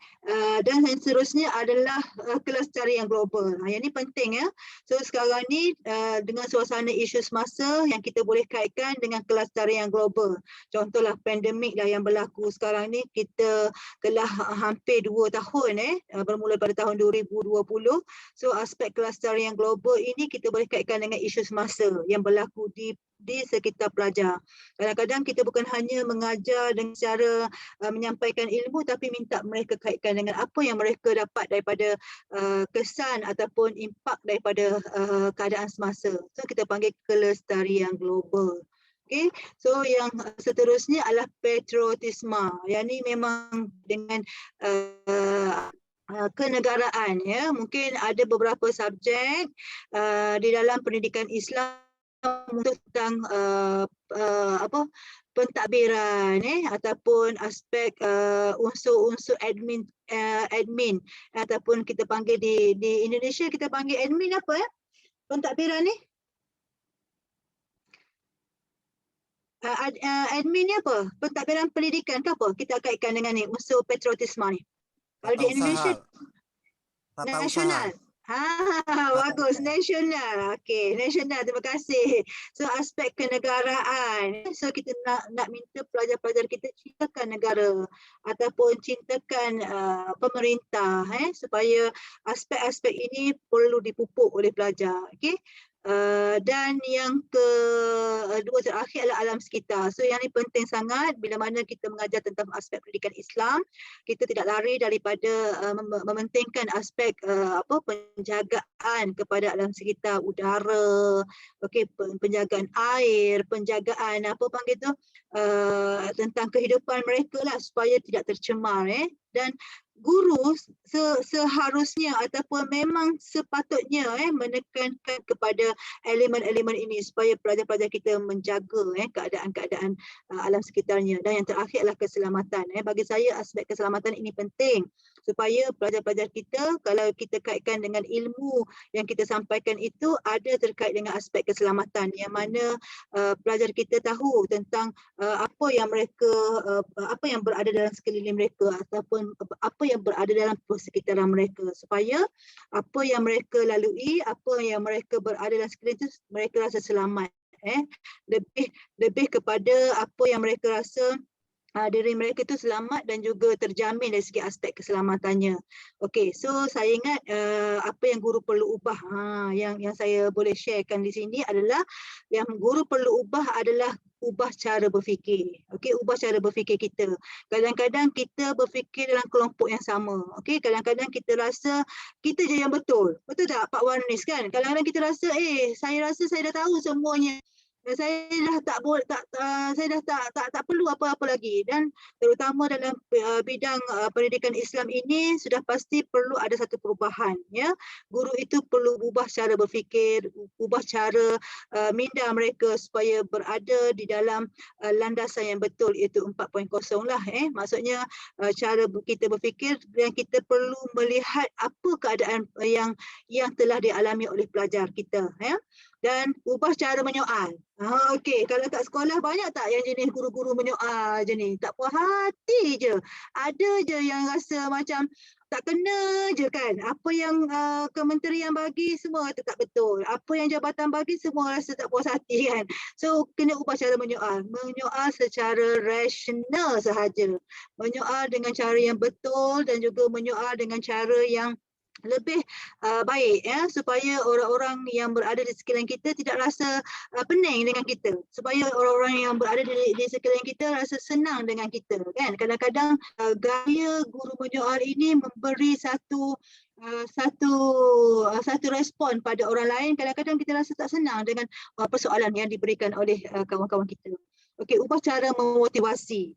Dan yang seterusnya adalah kelestarian global. Yang ini penting, ya. So sekarang ni dengan suasana isu semasa yang kita boleh kaitkan dengan kelestarian global. Contohlah pandemik lah yang berlaku sekarang ni, kita telah hampir 2 tahun bermula pada tahun 2020. So aspek kelestarian global ini kita boleh kaitkan dengan isu semasa yang berlaku di sekitar pelajar. Kadang-kadang kita bukan hanya mengajar dengan cara menyampaikan ilmu, tapi minta mereka kaitkan dengan apa yang mereka dapat daripada kesan ataupun impak daripada keadaan semasa. So kita panggil kelestarian global. Okay, so yang seterusnya adalah patriotisme. Yang ni memang dengan kenegaraan, ya. Mungkin ada beberapa subjek di dalam pendidikan Islam tentang pentadbiran ataupun aspek unsur-unsur admin ataupun kita panggil di Indonesia kita panggil admin apa, pentadbiran ni admin ni apa, pentadbiran pendidikan ke apa, kita kaitkan dengan ni unsur patriotisme ni. Kalau di Indonesia nasional. Bagus. Nasional. Okey, nasional. Terima kasih. So, aspek kenegaraan. So, kita nak minta pelajar-pelajar kita cintakan negara ataupun cintakan pemerintah supaya aspek-aspek ini perlu dipupuk oleh pelajar. Okey. Dan yang kedua terakhir adalah alam sekitar. So yang ini penting sangat bila mana kita mengajar tentang aspek pendidikan Islam, kita tidak lari daripada mementingkan aspek penjagaan kepada alam sekitar, udara, okey, penjagaan air, penjagaan tentang kehidupan mereka lah supaya tidak tercemar dan guru seharusnya ataupun memang sepatutnya menekankan kepada elemen-elemen ini supaya pelajar-pelajar kita menjaga keadaan-keadaan alam sekitarnya. Dan yang terakhir adalah keselamatan. Bagi saya aspek keselamatan ini penting supaya pelajar-pelajar kita, kalau kita kaitkan dengan ilmu yang kita sampaikan itu ada terkait dengan aspek keselamatan yang mana pelajar kita tahu tentang apa yang berada dalam sekeliling mereka ataupun apa yang berada dalam persekitaran mereka supaya apa yang mereka lalui, apa yang mereka berada dalam sekeliling itu mereka rasa selamat. Lebih kepada apa yang mereka rasa diri mereka itu selamat dan juga terjamin dari segi aspek keselamatannya. Okey, so saya ingat apa yang guru perlu ubah, yang saya boleh sharekan di sini adalah yang guru perlu ubah adalah ubah cara berfikir. Okey, ubah cara berfikir kita. Kadang-kadang kita berfikir dalam kelompok yang sama. Okey, kadang-kadang kita rasa kita je yang betul. Betul tak Pak Warnis kan? Kadang-kadang kita rasa saya rasa saya dah tahu semuanya. Saya dah tak perlu apa-apa lagi, dan terutama dalam bidang pendidikan Islam ini sudah pasti perlu ada satu perubahan ya. Guru itu perlu ubah cara berfikir, ubah cara minda mereka supaya berada di dalam landasan yang betul, iaitu 4.0 lah maksudnya cara kita berfikir, dan kita perlu melihat apa keadaan yang telah dialami oleh pelajar kita ya. Dan ubah cara menyoal. Okey, kalau kat sekolah banyak tak yang jenis guru-guru menyoal je ni? Tak puas hati je. Ada je yang rasa macam tak kena je kan. Apa yang kementerian bagi semua tak betul. Apa yang jabatan bagi semua rasa tak puas hati kan. So kena ubah cara menyoal. Menyoal secara rasional sahaja. Menyoal dengan cara yang betul dan juga menyoal dengan cara yang lebih baik ya, supaya orang-orang yang berada di sekeliling kita tidak rasa pening dengan kita, supaya orang-orang yang berada di sekeliling kita rasa senang dengan kita kan. Kadang-kadang gaya guru menyoal ini memberi satu respon pada orang lain. Kadang-kadang kita rasa tak senang dengan persoalan yang diberikan oleh kawan-kawan kita. Okey, ubah cara memotivasi.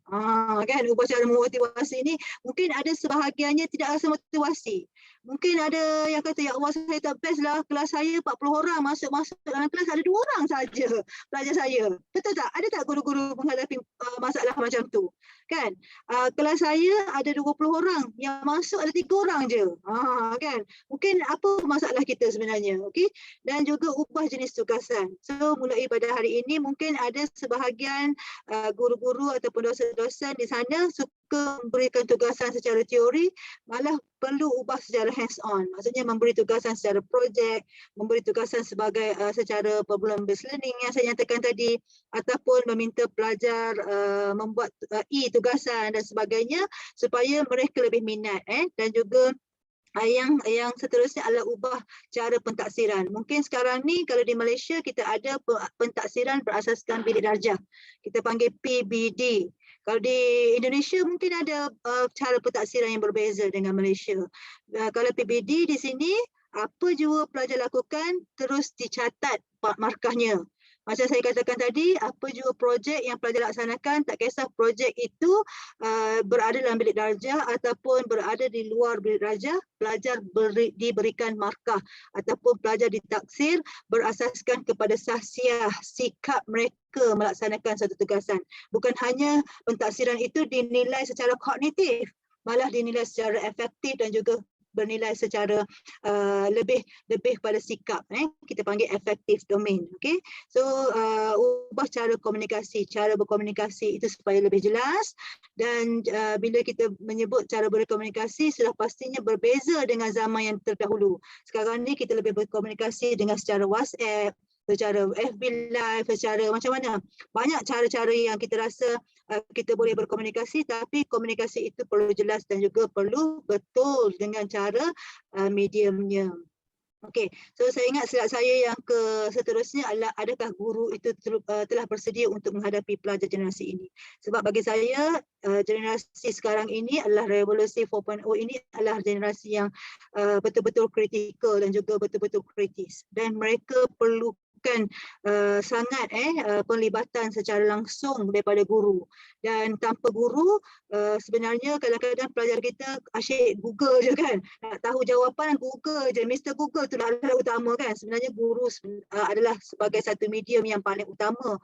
Kan, ubah cara memotivasi ini mungkin ada sebahagiannya tidak rasa motivasi. Mungkin ada yang kata, ya Allah saya tak best lah, kelas saya 40 orang, masuk dalam kelas ada 2 orang saja pelajar saya. Betul tak? Ada tak guru-guru menghadapi masalah macam tu? Kan? Kelas saya ada 20 orang, yang masuk ada 3 orang je. Kan? Mungkin apa masalah kita sebenarnya? Okey? Dan juga ubah jenis tugasan. So mulai pada hari ini mungkin ada sebahagian guru-guru ataupun dosen-dosen di sana suka memberikan tugasan secara teori, malah perlu ubah secara hands-on. Maksudnya memberi tugasan secara projek, memberi tugasan sebagai secara problem based learning yang saya nyatakan tadi, ataupun meminta pelajar membuat tugasan dan sebagainya supaya mereka lebih minat dan juga yang seterusnya adalah ubah cara pentaksiran. Mungkin sekarang ni kalau di Malaysia kita ada pentaksiran berasaskan bilik darjah. Kita panggil PBD. Kalau di Indonesia mungkin ada cara pentaksiran yang berbeza dengan Malaysia. Kalau PBD di sini, apa jua pelajar lakukan terus dicatat markahnya. Macam saya katakan tadi, apa jua projek yang pelajar laksanakan, tak kisah projek itu berada dalam bilik darjah ataupun berada di luar bilik darjah, pelajar diberikan markah ataupun pelajar ditaksir berasaskan kepada sahsiah sikap mereka melaksanakan satu tugasan. Bukan hanya pentaksiran itu dinilai secara kognitif, malah dinilai secara efektif dan juga bernilai secara lebih pada sikap, kita panggil effective domain. Okay, so ubah cara berkomunikasi itu supaya lebih jelas, dan bila kita menyebut cara berkomunikasi sudah pastinya berbeza dengan zaman yang terdahulu. Sekarang ni kita lebih berkomunikasi dengan secara WhatsApp, secara FB Live, secara macam mana. Banyak cara-cara yang kita rasa kita boleh berkomunikasi, tapi komunikasi itu perlu jelas dan juga perlu betul dengan cara mediumnya. Okey, so saya ingat slide saya yang seterusnya adalah adakah guru itu telah bersedia untuk menghadapi pelajar generasi ini. Sebab bagi saya generasi sekarang ini adalah revolusi 4.0 ini adalah generasi yang betul-betul kritikal dan juga betul-betul kritis, dan mereka perlukan sangat penlibatan secara langsung daripada guru. Dan tanpa guru sebenarnya kadang-kadang pelajar kita asyik Google je kan, nak tahu jawapan Google je, Mr. Google tu adalah utama kan. Sebenarnya guru adalah sebagai satu medium yang paling utama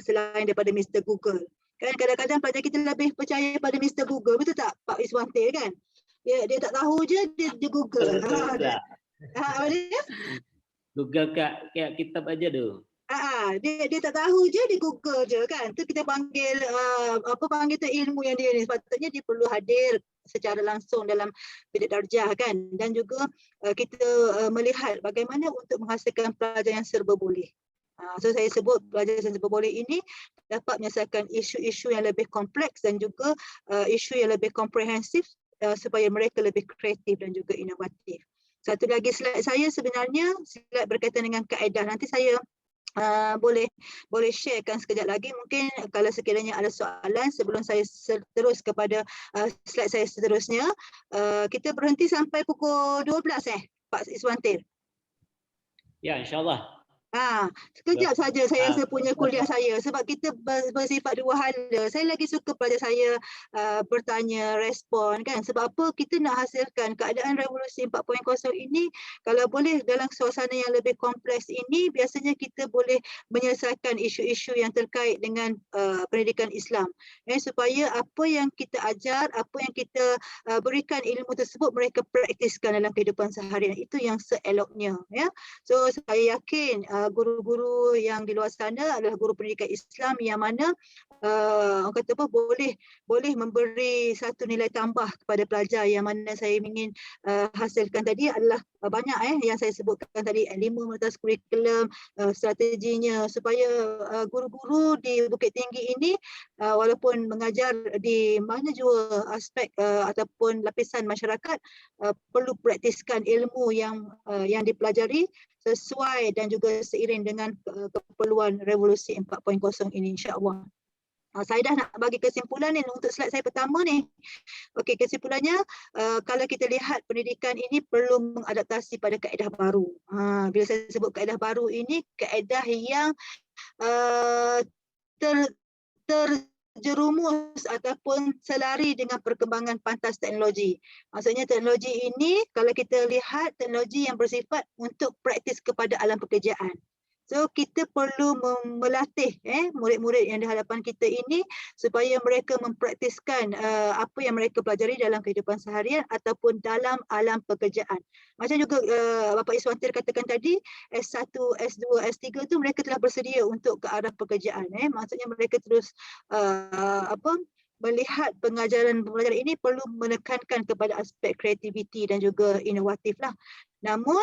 selain daripada Mr. Google. Kan kadang-kadang pelajar kita lebih percaya pada Mr. Google, betul tak Pak Iswantil kan? Dia tak tahu je dia Google. Apa dia? Google kat kitab aja tu. Dia tak tahu je, dia Google je kan. Tu kita panggil panggil tu ilmu yang dia ni. Sepatutnya dia perlu hadir secara langsung dalam bilik darjah kan. Dan juga kita melihat bagaimana untuk menghasilkan pelajar yang serba boleh. So saya sebut pelajar yang serba boleh ini dapat menyelesaikan isu-isu yang lebih kompleks dan juga isu yang lebih komprehensif supaya mereka lebih kreatif dan juga inovatif. Satu lagi slide saya sebenarnya slide berkaitan dengan kaedah. Nanti saya boleh sharekan sekejap lagi. Mungkin kalau sekiranya ada soalan sebelum saya terus kepada slide saya seterusnya. Kita berhenti sampai pukul 12 Pak Iswantil? Ya, insyaAllah. Sekejap saja saya punya kuliah saya, sebab kita bersifat dua hala. Saya lagi suka pelajar saya bertanya, respon kan. Sebab apa? Kita nak hasilkan keadaan revolusi 4.0 ini, kalau boleh dalam suasana yang lebih kompleks ini, biasanya kita boleh menyelesaikan isu-isu yang terkait dengan pendidikan Islam. Supaya apa yang kita ajar, apa yang kita berikan ilmu tersebut, mereka praktiskan dalam kehidupan seharian. Itu yang seeloknya. So saya yakin guru-guru yang di luar sana adalah guru pendidikan Islam yang mana orang kata apa, boleh memberi satu nilai tambah kepada pelajar. Yang mana saya ingin hasilkan tadi adalah banyak yang saya sebutkan tadi, 5 metas kurikulum, strateginya, supaya guru-guru di Bukit Tinggi ini walaupun mengajar di mana jua aspek ataupun lapisan masyarakat, perlu praktiskan ilmu yang dipelajari sesuai dan juga seiring dengan keperluan revolusi 4.0 ini, insya-Allah. Saya dah nak bagi kesimpulan ni untuk slide saya pertama ni. Okey, kesimpulannya kalau kita lihat pendidikan ini perlu mengadaptasi pada kaedah baru. Bila saya sebut kaedah baru ini, kaedah yang terjerumus ataupun selari dengan perkembangan pantas teknologi. Maksudnya teknologi ini kalau kita lihat teknologi yang bersifat untuk praktis kepada alam pekerjaan. So kita perlu melatih murid-murid yang di hadapan kita ini supaya mereka mempraktiskan apa yang mereka pelajari dalam kehidupan seharian ataupun dalam alam pekerjaan. Macam juga Bapak Iswantil katakan tadi, S1, S2, S3 tu mereka telah bersedia untuk ke arah pekerjaan. Maksudnya mereka terus melihat pembelajaran ini perlu menekankan kepada aspek kreativiti dan juga inovatif lah. Namun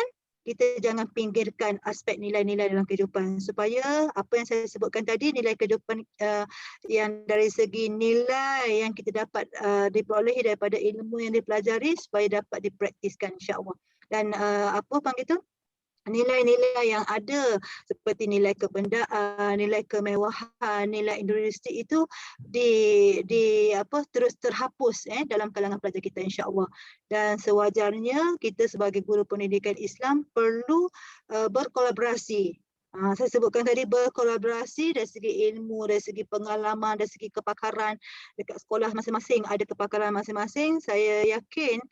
kita jangan pinggirkan aspek nilai-nilai dalam kehidupan, supaya apa yang saya sebutkan tadi, nilai kehidupan yang dari segi nilai yang kita dapat diperolehi daripada ilmu yang dipelajari supaya dapat dipraktiskan, insya-Allah. Dan nilai-nilai yang ada seperti nilai kebendaan, nilai kemewahan, nilai individualistik itu terus terhapus dalam kalangan pelajar kita, insya-Allah. Dan sewajarnya kita sebagai guru pendidikan Islam perlu berkolaborasi. Saya sebutkan tadi, berkolaborasi dari segi ilmu, dari segi pengalaman, dari segi kepakaran. Dekat sekolah masing-masing ada kepakaran masing-masing. Saya yakin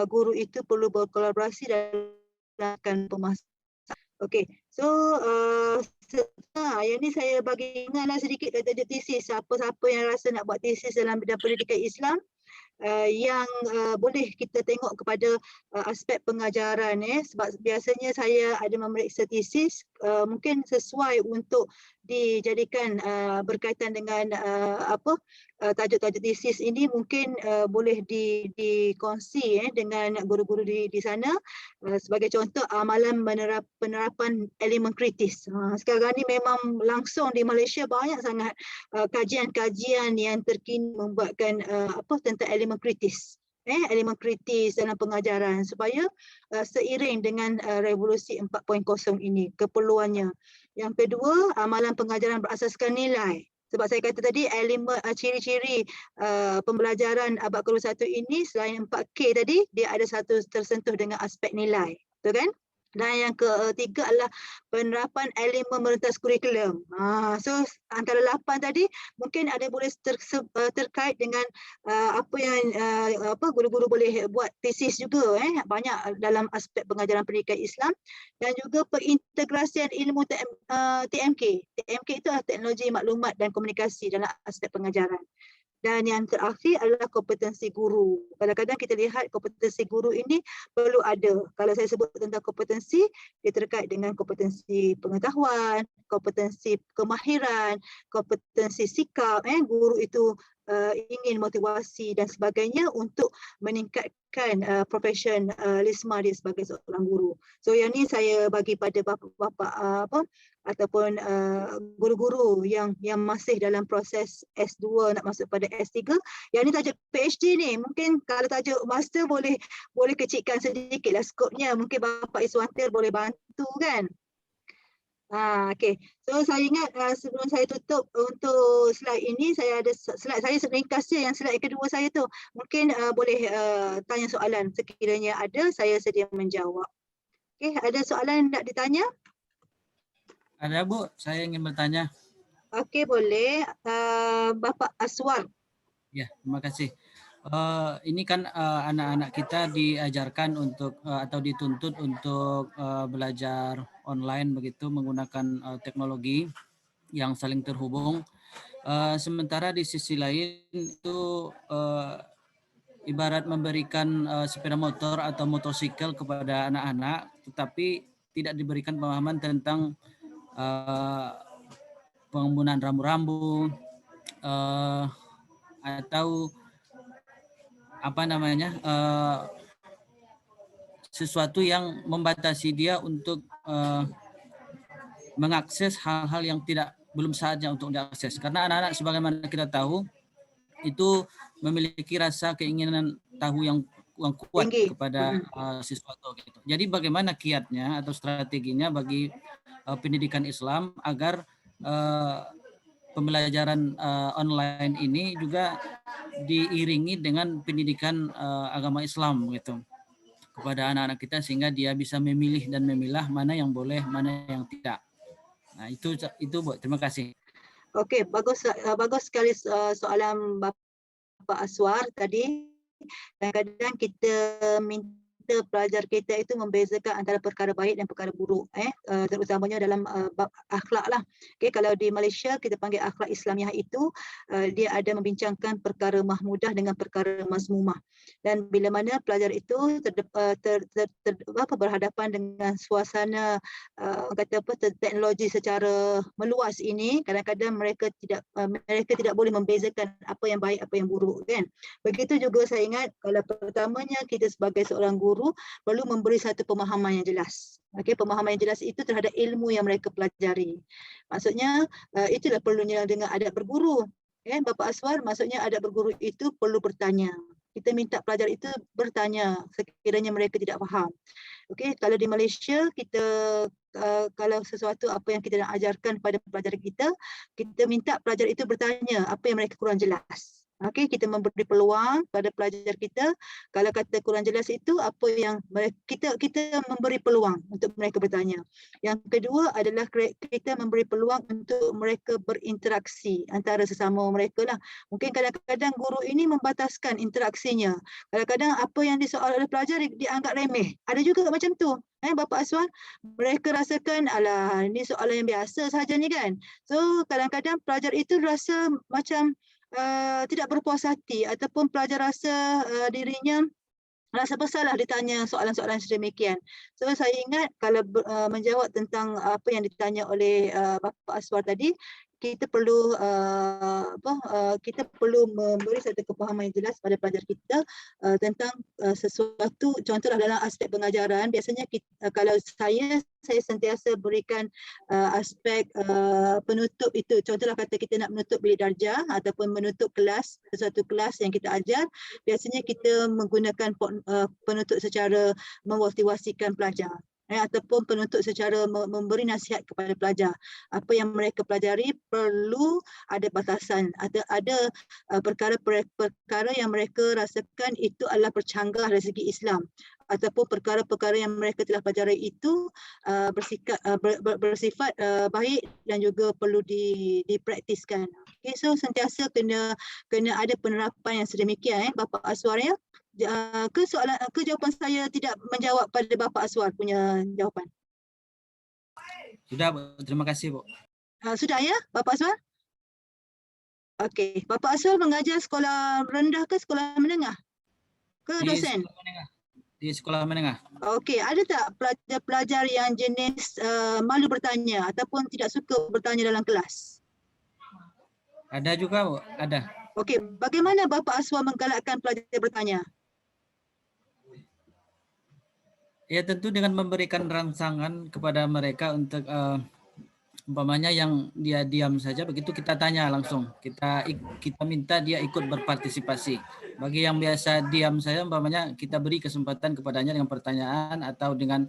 guru itu perlu berkolaborasi dalam pemasaran. Okey, so yang ni saya bagi ingatlah sedikit kata tesis. Siapa-siapa yang rasa nak buat tesis dalam bidang pendidikan Islam, yang boleh kita tengok kepada aspek pengajaran, sebab biasanya saya ada memeriksa tesis mungkin sesuai untuk dijadikan berkaitan dengan tajuk-tajuk tesis ini, mungkin boleh dikongsi dengan guru-guru di sana. Sebagai contoh, amalan penerapan elemen kritis. Sekarang ni memang langsung di Malaysia banyak sangat kajian-kajian yang terkini membuatkan tentang elemen kritis. Elemen kritis dalam pengajaran supaya seiring dengan revolusi 4.0 ini keperluannya. Yang kedua, amalan pengajaran berasaskan nilai. Sebab saya kata tadi, elemen ciri-ciri pembelajaran abad ke-21 ini selain 4K tadi, dia ada satu tersentuh dengan aspek nilai. Betul kan? Dan yang ketiga adalah penerapan elemen merentas kurikulum. So antara 8 tadi mungkin ada boleh terkait dengan apa yang guru-guru boleh buat tesis juga, banyak dalam aspek pengajaran pendidikan Islam, dan juga pengintegrasian ilmu TMK. TMK itu adalah teknologi maklumat dan komunikasi dalam aspek pengajaran. Dan yang terakhir adalah kompetensi guru. Kadang-kadang kita lihat kompetensi guru ini perlu ada. Kalau saya sebut tentang kompetensi, dia terkait dengan kompetensi pengetahuan, kompetensi kemahiran, kompetensi sikap. Guru itu ingin motivasi dan sebagainya untuk meningkatkan profesionalisme dia sebagai seorang guru. So yang ni saya bagi pada bapa-bapa ataupun guru-guru yang masih dalam proses S2 nak masuk pada S3. Yang ni tajuk PhD ni. Mungkin kalau tajuk master boleh kecilkan sedikitlah skopnya. Mungkin Bapak Iswantir boleh bantu kan? Okey. So saya ingat sebelum saya tutup untuk slide ini, saya ada slide saya ringkasnya yang slide kedua saya tu. Mungkin boleh tanya soalan sekiranya ada, saya sedia menjawab. Okey, ada soalan nak ditanya? Ada Bu, saya ingin bertanya. Okey, boleh. Bapak Aswar. Ya, terima kasih. Ini kan anak-anak kita diajarkan untuk atau dituntut untuk belajar online begitu menggunakan teknologi yang saling terhubung. Sementara di sisi lain itu ibarat memberikan sepeda motor atau motosikal kepada anak-anak, tetapi tidak diberikan pemahaman tentang penggunaan rambu-rambu atau sesuatu yang membatasi dia untuk mengakses hal-hal yang belum saatnya untuk diakses. Karena anak-anak sebagaimana kita tahu itu memiliki rasa keinginan tahu yang kuat kepada sesuatu gitu. Jadi bagaimana kiatnya atau strateginya bagi pendidikan Islam agar pembelajaran online ini juga diiringi dengan pendidikan agama Islam gitu kepada anak-anak kita sehingga dia bisa memilih dan memilah mana yang boleh, mana yang tidak. Nah, itu Bu. Terima kasih. Okey, bagus sekali soalan Bapak Aswar tadi. Kadang-kadang kita minta pelajar kita itu membezakan antara perkara baik dan perkara buruk, terutamanya dalam bab akhlak lah. Okay, kalau di Malaysia kita panggil akhlak Islamiah itu dia ada membincangkan perkara mahmudah dengan perkara mazmumah. Dan bila mana pelajar itu berhadapan dengan suasana teknologi secara meluas ini, kadang-kadang mereka tidak boleh membezakan apa yang baik apa yang buruk kan. Begitu juga saya ingat kalau pertamanya kita sebagai seorang guru perlu memberi satu pemahaman yang jelas. Okey, pemahaman yang jelas itu terhadap ilmu yang mereka pelajari. Maksudnya itulah perlunya dengan adab berguru. Bapak Aswar, maksudnya adab berguru itu perlu bertanya. Kita minta pelajar itu bertanya sekiranya mereka tidak faham. Okey, kalau di Malaysia kita kalau sesuatu apa yang kita nak ajarkan pada pelajar kita minta pelajar itu bertanya apa yang mereka kurang jelas. Okey, kita memberi peluang pada pelajar kita. Kalau kata kurang jelas itu apa yang kita memberi peluang untuk mereka bertanya. Yang kedua adalah kita memberi peluang untuk mereka berinteraksi antara sesama mereka lah. Mungkin kadang-kadang guru ini membataskan interaksinya. Kadang-kadang apa yang disoal oleh pelajar dianggap remeh. Ada juga macam tu. Bapak Aswan, mereka rasakan alah ini soalan yang biasa sahaja ni kan. So kadang-kadang pelajar itu rasa macam tidak berpuas hati ataupun pelajar rasa dirinya rasa bersalah ditanya soalan-soalan sedemikian. So saya ingat kalau menjawab tentang apa yang ditanya oleh Bapa Aswar tadi, kita perlu kita perlu memberi satu kefahaman yang jelas pada pelajar kita tentang sesuatu. Contohlah dalam aspek pengajaran, biasanya kita, kalau saya sentiasa berikan aspek penutup itu. Contohlah kata kita nak menutup bilik darjah ataupun menutup kelas, sesuatu kelas yang kita ajar, biasanya kita menggunakan penutup secara memotivasikan pelajar. Ataupun penutup secara memberi nasihat kepada pelajar. Apa yang mereka pelajari perlu ada batasan. Ada perkara-perkara yang mereka rasakan itu adalah percanggah dari segi Islam. Ataupun perkara-perkara yang mereka telah pelajari itu bersifat baik dan juga perlu dipraktiskan. Okay, so sentiasa kena ada penerapan yang sedemikian, Bapa Aswar ya. Ke jawapan saya tidak menjawab pada Bapa Aswar punya jawapan? Sudah, Bu. Terima kasih, Bu. Sudah ya, Bapa Aswar? Okey, Bapa Aswar mengajar sekolah rendah ke sekolah menengah? Ke dosen? Di sekolah menengah. Okey, ada tak pelajar-pelajar yang jenis malu bertanya ataupun tidak suka bertanya dalam kelas? Ada juga, Bu. Ada. Okey, bagaimana Bapa Aswar menggalakkan pelajar bertanya? Ya, tentu dengan memberikan rangsangan kepada mereka untuk umpamanya yang dia diam saja, begitu kita tanya langsung, kita minta dia ikut berpartisipasi. Bagi yang biasa diam saja, umpamanya kita beri kesempatan kepadanya dengan pertanyaan atau dengan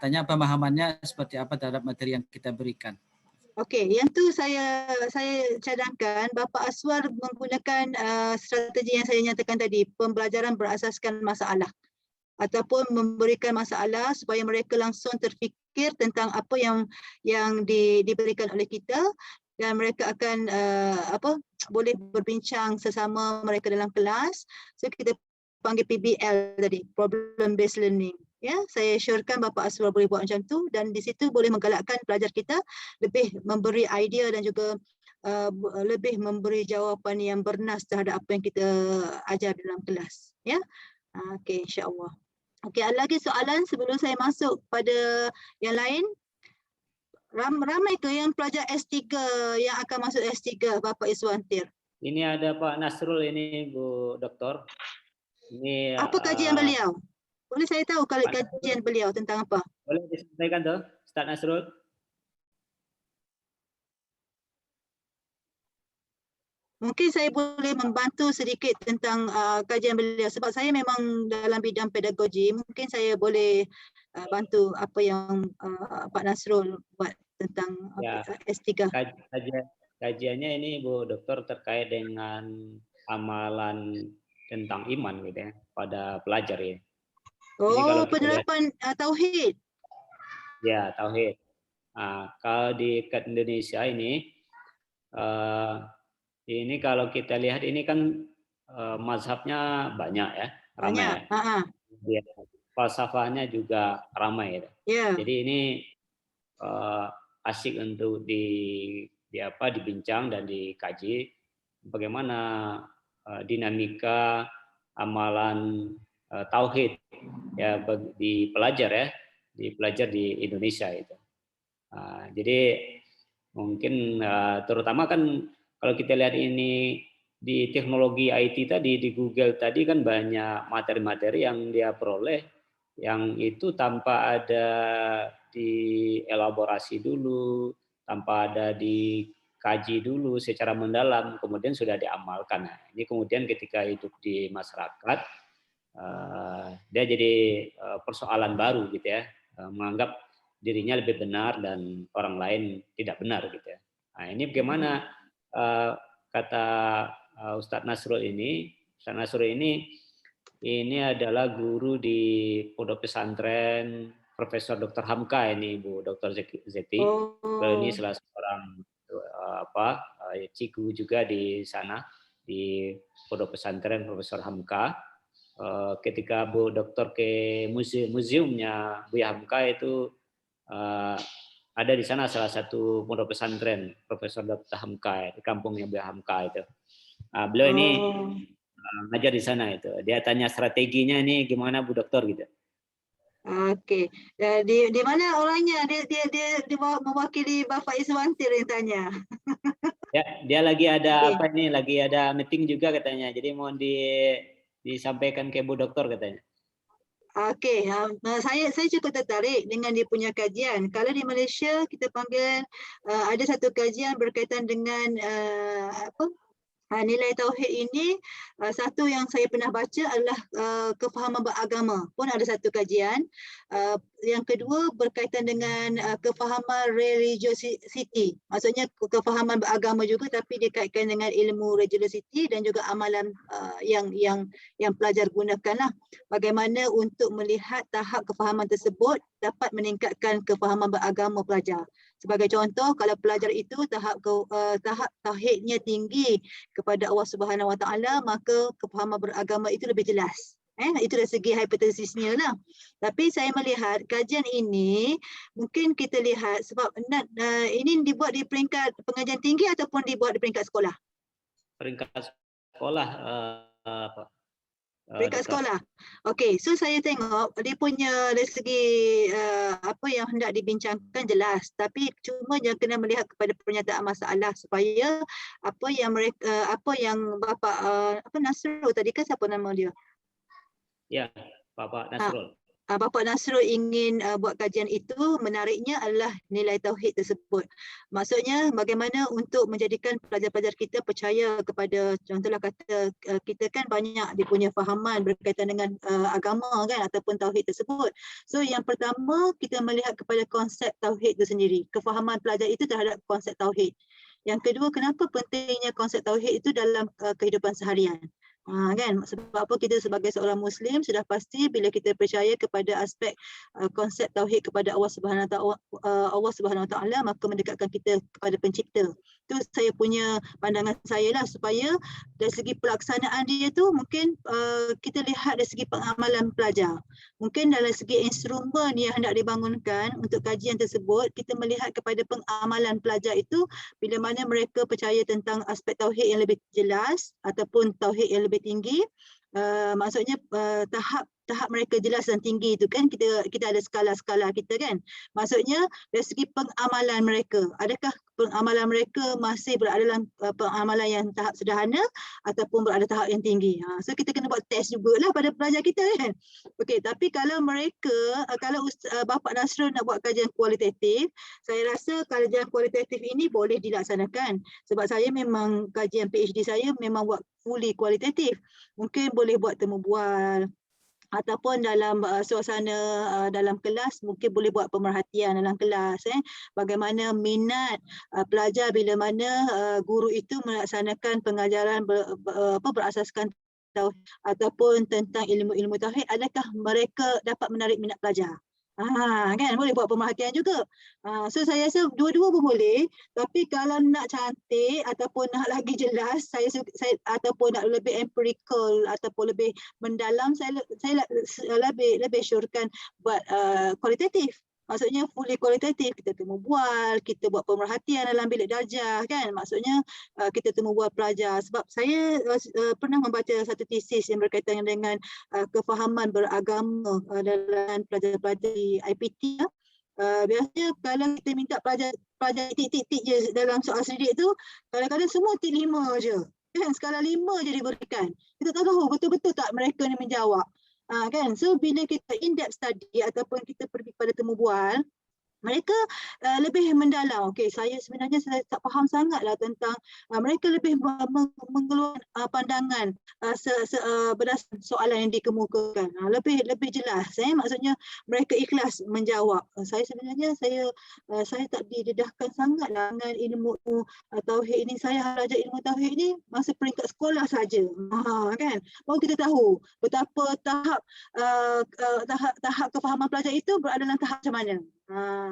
tanya pemahamannya seperti apa terhadap materi yang kita berikan. Okey, yang tu saya cadangkan Bapa Aswar menggunakan strategi yang saya nyatakan tadi, pembelajaran berasaskan masalah ataupun memberikan masalah supaya mereka langsung terfikir tentang apa yang diberikan oleh kita dan mereka akan boleh berbincang sesama mereka dalam kelas. So kita panggil PBL tadi, problem based learning. Ya, saya syorkan Bapa Aswar boleh buat macam tu dan di situ boleh menggalakkan pelajar kita lebih memberi idea dan juga lebih memberi jawapan yang bernas terhadap apa yang kita ajar dalam kelas. Ya, okey, insya-Allah. Okey, ada lagi soalan sebelum saya masuk pada yang lain? Ramai ke yang pelajar S3 yang akan masuk S3, Bapak Iswantir? Ini ada Pak Nasrul ini, Bu Doktor. Ini apa kajian beliau? Boleh saya tahu kalau kajian beliau tentang apa? Boleh disampaikan tuh, Ustaz Nasrul? Mungkin saya boleh membantu sedikit tentang kajian beliau sebab saya memang dalam bidang pedagogi. Mungkin saya boleh bantu apa yang Pak Nasrul buat tentang S3. Kajiannya ini Bu Doktor terkait dengan amalan tentang iman gitu ya pada pelajar ya. Oh, penerapan tauhid. Ya, tauhid. Kalau di Indonesia ini kalau kita lihat ini kan mazhabnya banyak ya, ramai. Ya. Falsafahnya juga ramai ya. Yeah. Jadi ini asik untuk dibincang dan dikaji bagaimana dinamika amalan tauhid ya di pelajar di Indonesia itu. Jadi mungkin terutama kan kalau kita lihat ini di teknologi IT tadi, di Google tadi kan banyak materi-materi yang dia peroleh yang itu tanpa ada dielaborasi dulu, tanpa ada dikaji dulu secara mendalam, kemudian sudah diamalkan. Nah, ini kemudian ketika hidup di masyarakat, dia jadi persoalan baru gitu ya, menganggap dirinya lebih benar dan orang lain tidak benar gitu ya. Nah, ini bagaimana kata Ustadz Nasrul ini adalah guru di Pondok Pesantren Profesor Dr. Hamka ini Bu Dr. Zeti. Ini salah seorang cikgu juga di sana di Pondok Pesantren Profesor Hamka. Ketika Bu Dokter ke museumnya Bu Hamka itu ada di sana salah satu pondok pesantren Profesor Dr. Hamka di kampungnya Bu Hamka itu. Beliau ini Oh, ngajar di sana itu. Dia tanya strateginya ini gimana Bu Doktor gitu. okey. Di mana orangnya? Dia mewakili Bapak Iswanti yang tanya. Ya, dia lagi ada Okey. apa ini? Lagi ada meeting juga katanya. Jadi mohon disampaikan ke Bu Doktor katanya. Okey, saya cukup tertarik dengan dia punya kajian. Kalau di Malaysia kita panggil ada satu kajian berkaitan dengan nilai tauhid ini, satu yang saya pernah baca adalah kefahaman beragama pun ada satu kajian. Yang kedua berkaitan dengan kefahaman religiosity, maksudnya kefahaman beragama juga tapi dikaitkan dengan ilmu religiosity dan juga amalan yang pelajar gunakanlah. Bagaimana untuk melihat tahap kefahaman tersebut dapat meningkatkan kefahaman beragama pelajar. Sebagai contoh, kalau pelajar itu tahap tauhidnya tinggi kepada Allah Subhanahu Wa Taala, maka kefahaman beragama itu lebih jelas. Itu dari segi hipotesisnya lah. Tapi saya melihat kajian ini mungkin kita lihat sebab ini dibuat di peringkat pengajian tinggi ataupun dibuat di peringkat sekolah. Peringkat sekolah Pak. Peringkat sekolah. Okey, so saya tengok dia punya dari segi apa yang hendak dibincangkan jelas, tapi cuma yang kena melihat kepada pernyataan masalah supaya apa yang Bapak Nasrul tadi kan siapa nama dia? Ya, Bapak Nasrul. Bapak Nasrul ingin buat kajian itu, menariknya adalah nilai tauhid tersebut. Maksudnya bagaimana untuk menjadikan pelajar-pelajar kita percaya kepada, contohlah kata kita kan banyak dia punya fahaman berkaitan dengan agama kan ataupun tauhid tersebut. So yang pertama kita melihat kepada konsep tauhid itu sendiri, kefahaman pelajar itu terhadap konsep tauhid. Yang kedua, kenapa pentingnya konsep tauhid itu dalam kehidupan seharian? Kan sebab apa kita sebagai seorang Muslim sudah pasti bila kita percaya kepada aspek konsep tauhid kepada Allah Subhanahu Wa Taala maka mendekatkan kita kepada pencipta. Itu saya punya pandangan saya lah, supaya dari segi pelaksanaan dia tu mungkin kita lihat dari segi pengamalan pelajar. Mungkin dalam segi instrumen yang hendak dibangunkan untuk kajian tersebut, kita melihat kepada pengamalan pelajar itu bila mana mereka percaya tentang aspek tauhid yang lebih jelas ataupun tauhid yang lebih tinggi. Maksudnya tahap mereka jelas dan tinggi itu kan kita ada skala-skala kita kan. Maksudnya dari segi pengamalan mereka, adakah pengamalan mereka masih berada dalam pengamalan yang tahap sederhana ataupun berada tahap yang tinggi. So kita kena buat test jugalah pada pelajar kita kan. Okey, tapi kalau mereka kalau Bapak Nasrul nak buat kajian kualitatif, saya rasa kajian kualitatif ini boleh dilaksanakan. Sebab saya memang kajian PhD saya memang buat fully kualitatif. Mungkin boleh buat temu bual ataupun dalam suasana dalam kelas mungkin boleh buat pemerhatian dalam kelas, bagaimana minat pelajar bila mana guru itu melaksanakan pengajaran berasaskan tauhid ataupun tentang ilmu-ilmu tauhid, adakah mereka dapat menarik minat pelajar. Kan boleh buat pemerhatian juga. So saya rasa dua-dua pun boleh, tapi kalau nak cantik ataupun nak lagi jelas, saya ataupun nak lebih empirical ataupun lebih mendalam, saya lebih syorkan buat kualitatif. Maksudnya fully kualitatif, kita temu bual, kita buat pemerhatian dalam bilik darjah kan. Maksudnya kita temu bual pelajar. Sebab saya pernah membaca satu tesis yang berkaitan dengan kefahaman beragama dalam pelajar-pelajar di IPT. Biasanya kalau kita minta pelajar tik-tik je dalam soal sedik tu, kadang-kadang semua tik 5 je. Kan skala 5 je diberikan. Kita tak tahu betul-betul tak mereka ni menjawab. Kan, so bila kita in-depth study ataupun kita pergi pada temu bual, mereka lebih mendalam. Okey, saya sebenarnya saya tak faham sangatlah tentang mereka lebih mengeluarkan pandangan berdasarkan soalan yang dikemukakan. Lebih jelas. Maksudnya mereka ikhlas menjawab. Saya sebenarnya saya tak didedahkan sangatlah dengan ilmu tauhid ini. Saya belajar ilmu tauhid ini masa peringkat sekolah saja. Kan? Baru kita tahu betapa tahap kefahaman pelajar itu berada dalam tahap macam mana.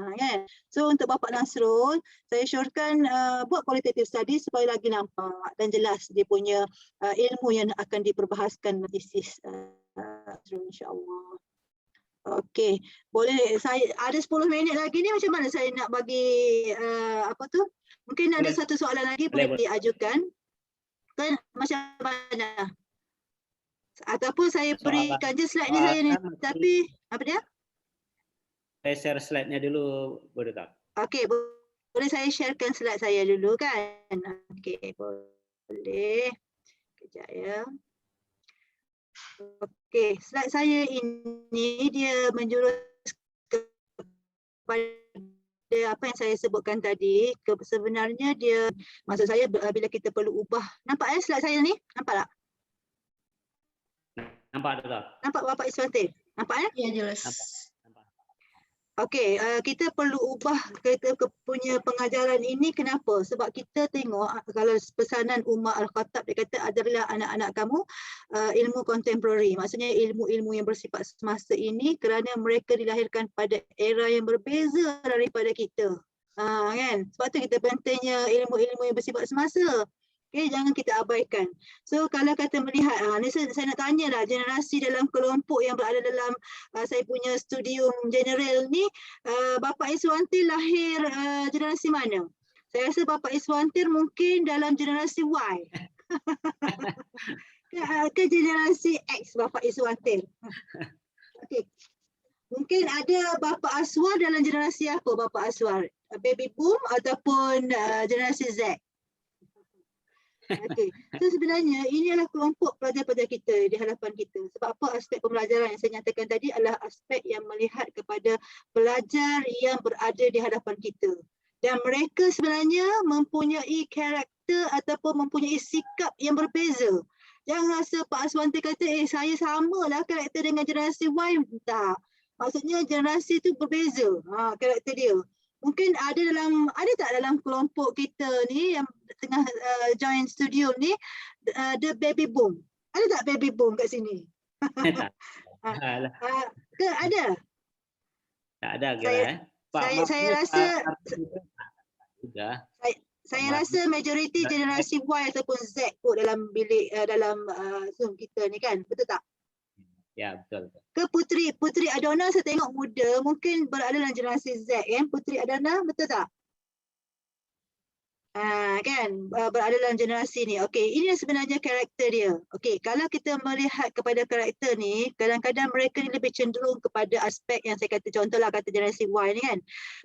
Kan? So untuk Bapak Nasrul, saya syorkan buat qualitative study supaya lagi nampak dan jelas dia punya ilmu yang akan diperbahaskan tesis insya-Allah. Okey, boleh saya ada 10 minit lagi ni, macam mana saya nak bagi apa tu? Mungkin ada satu soalan lagi boleh diajukan. Kan macam mana? Ataupun saya Soalan- berikan je slide ni saya ni. soalan- Tapi apa dia? Saya share slide-nya dulu, Bu Duta. Okey, boleh saya sharekan slide saya dulu kan? Okey, boleh. Kejap ya. Okey, slide saya ini dia menjurus kepada apa yang saya sebutkan tadi. Sebenarnya dia, maksud saya bila kita perlu ubah. Nampak slide saya ni? Nampak tak? Nampak Duta? Nampak Bapak Iswantil? Nampak Ya, jelas. Nampak. Okey, kita perlu ubah kita punya pengajaran ini. Kenapa? Sebab kita tengok kalau pesanan Umar Al-Khattab dia kata adalah anak-anak kamu ilmu kontemporari. Maksudnya ilmu-ilmu yang bersifat semasa ini kerana mereka dilahirkan pada era yang berbeza daripada kita. Kan? Sebab tu kita pentingnya ilmu-ilmu yang bersifat semasa. Okay, jangan kita abaikan. So kalau kata melihat, ni saya nak tanya lah generasi dalam kelompok yang berada dalam saya punya studium general ni, Bapak Iswantil lahir generasi mana? Saya rasa Bapak Iswantil mungkin dalam generasi Y. ke generasi X Bapak Iswantil. Okay. Mungkin ada Bapak Aswar dalam generasi apa Bapak Aswar? Baby boom ataupun generasi Z? Okey. So sebenarnya ini adalah kelompok pelajar-pelajar kita di hadapan kita. Sebab apa? Aspek pembelajaran yang saya nyatakan tadi adalah aspek yang melihat kepada pelajar yang berada di hadapan kita. Dan mereka sebenarnya mempunyai karakter ataupun mempunyai sikap yang berbeza. Jangan rasa Pak Aswantil kata, saya samalah karakter dengan generasi Y. Tak. Maksudnya generasi itu berbeza karakter dia. Mungkin ada tak dalam kelompok kita ni yang tengah join studio ni the baby boom. Ada tak baby boom kat sini? Ke ada? Tak ada kira Saya rasa juga. Saya rasa majoriti generasi Y ataupun Z kot dalam bilik dalam Zoom kita ni kan. Betul tak? Ya, betul. Ke Putri Adona saya tengok muda, mungkin berada dalam generasi Z kan? Putri Adona, betul tak? Kan berada dalam generasi ni. Okey, ini sebenarnya karakter dia. Okey, kalau kita melihat kepada karakter ni, kadang-kadang mereka ni lebih cenderung kepada aspek yang saya kata, contohlah kata generasi Y ni kan.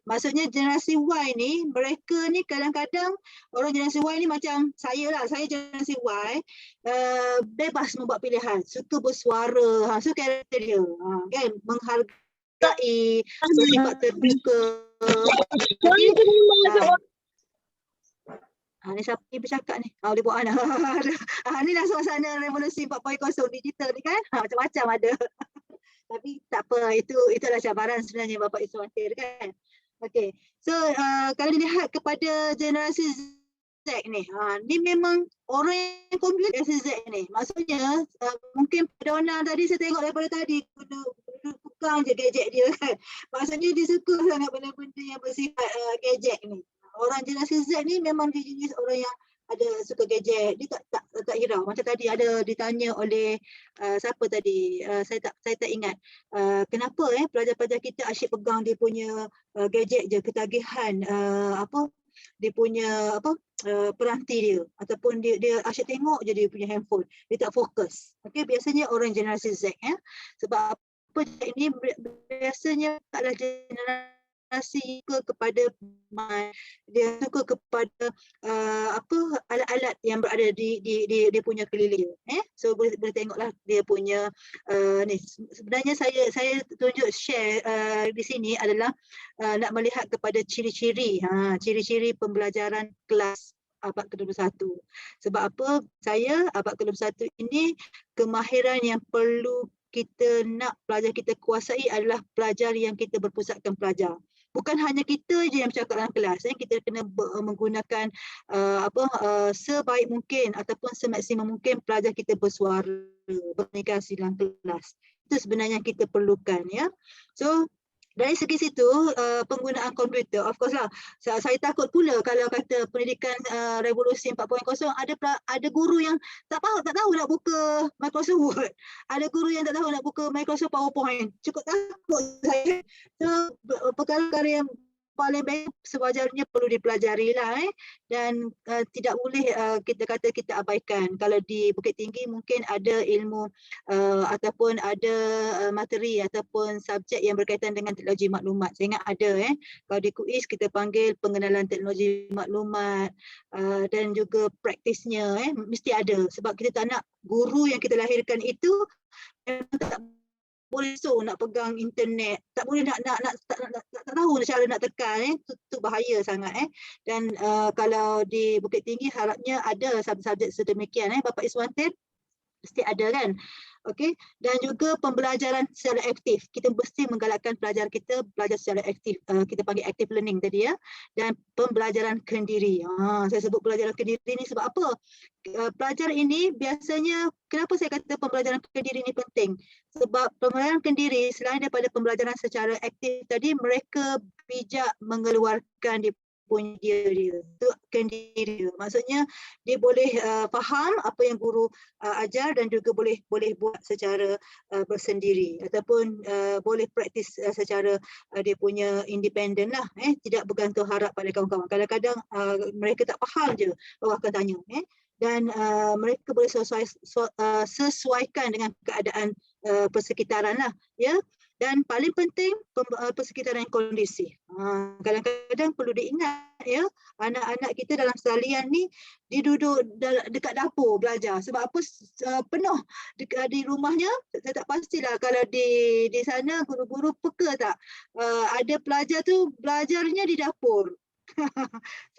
Maksudnya generasi Y ni, mereka ni kadang-kadang orang generasi Y ni macam saya lah, saya generasi Y, bebas membuat pilihan, suka bersuara, so karakter dia, kan, menghargai, bersifat terbuka. Ni siapa ni bercakap ni? Boleh buat anak. Ni lah suasana revolusi 4.0 digital ni kan. Macam-macam ada. Tapi tak apa, itu adalah cabaran sebenarnya Bapak Iswantil kan. Okey. So kalau dilihat kepada generasi Z ni, ni memang orang yang komputer generasi Z ni. Maksudnya mungkin Donna tadi saya tengok daripada tadi duduk pegang je gadget dia kan. Maksudnya dia suka sangat benda-benda yang bersifat gadget ni. Orang generasi Z ni memang dia jenis orang yang ada suka gadget, dia tak hirau. Macam tadi ada ditanya oleh siapa tadi, saya tak ingat. Kenapa pelajar-pelajar kita asyik pegang dia punya gadget je, ketagihan dia punya peranti dia ataupun dia asyik tengok je dia punya handphone, dia tak fokus. Okey, biasanya orang generasi Z sebab apa ini biasanya adalah generasi suka kepada dia suka kepada alat-alat yang berada di dia punya keliling. So boleh tengoklah dia punya ni. Sebenarnya saya tunjuk share di sini adalah nak melihat kepada ciri-ciri ciri-ciri pembelajaran kelas abad ke-21. Sebab apa? Saya abad ke-21 ini kemahiran yang perlu kita nak pelajar kita kuasai adalah pelajar yang kita berpusatkan pelajar. Bukan hanya kita je yang bercakap dalam kelas, kita kena menggunakan sebaik mungkin ataupun semaksimum mungkin pelajar kita bersuara, berkomunikasi dalam kelas. Itu sebenarnya yang kita perlukan ya. So dari segi situ penggunaan komputer, of course lah, saya takut pula kalau kata pendidikan revolusi 4.0 ada guru yang tak tahu nak buka Microsoft Word, ada guru yang tak tahu nak buka Microsoft PowerPoint. Cukup takut saya. So perkara yang paling baik sewajarnya perlu dipelajari lah, dan tidak boleh kita kata kita abaikan. Kalau di Bukit Tinggi mungkin ada ilmu ataupun ada materi ataupun subjek yang berkaitan dengan teknologi maklumat. Saya ingat ada kalau di KUIS kita panggil pengenalan teknologi maklumat dan juga praktisnya mesti ada, sebab kita tak nak guru yang kita lahirkan itu tak boleh nak pegang internet, tak boleh tak tahu cara nak tekan, tu bahaya sangat dan kalau di Bukit Tinggi harapnya ada subjek sedemikian Bapak Iswantir mesti ada kan. Okey, dan juga pembelajaran secara aktif. Kita mesti menggalakkan pelajar kita belajar secara aktif. Kita panggil active learning tadi dan pembelajaran kendiri. Saya sebut pembelajaran kendiri ni sebab apa? Pelajar ini biasanya, kenapa saya kata pembelajaran kendiri ini penting? Sebab pembelajaran kendiri selain daripada pembelajaran secara aktif tadi, mereka bijak mengeluarkan punya dia tu kendiri. Maksudnya dia boleh faham apa yang guru ajar dan juga boleh buat secara bersendiri ataupun boleh praktis secara dia punya independen lah, tidak bergantung harap pada kawan-kawan. Kadang-kadang mereka tak faham je, orang akan tanya dan mereka boleh sesuaikan dengan keadaan persekitaran lah, ya. Dan paling penting persekitaran yang kondusif. Kadang-kadang perlu diingat ya, anak-anak kita dalam salian ni dia duduk dekat dapur belajar. Sebab apa? Penuh di rumahnya. Saya tak pastilah kalau di sana guru-guru peka tak ada pelajar tu belajarnya di dapur.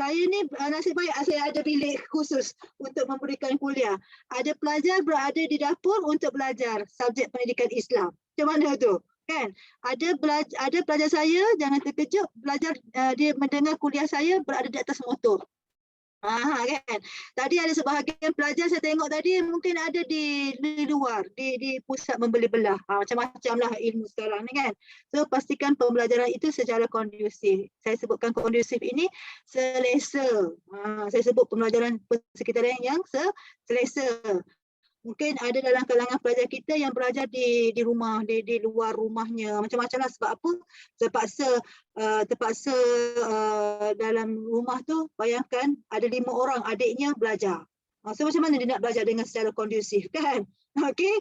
Saya ni nasib baik saya ada bilik khusus untuk memberikan kuliah. Ada pelajar berada di dapur untuk belajar subjek pendidikan Islam. Macam mana tu? Kan? Ada pelajar saya, jangan terkejut, belajar dia mendengar kuliah saya berada di atas motor. Kan? Tadi ada sebahagian pelajar saya tengok tadi mungkin ada di luar, di pusat membeli belah. Macam-macam lah ilmu sekarang ni kan. So pastikan pembelajaran itu secara kondusif. Saya sebutkan kondusif ini selesa. Saya sebut pembelajaran persekitaran yang selesa. Mungkin ada dalam kalangan pelajar kita yang belajar di rumah, di luar rumahnya, macam-macam lah. Sebab apa? Terpaksa dalam rumah tu, bayangkan ada 5 orang adiknya belajar. So macam mana dia nak belajar dengan secara kondusif kan? Okey,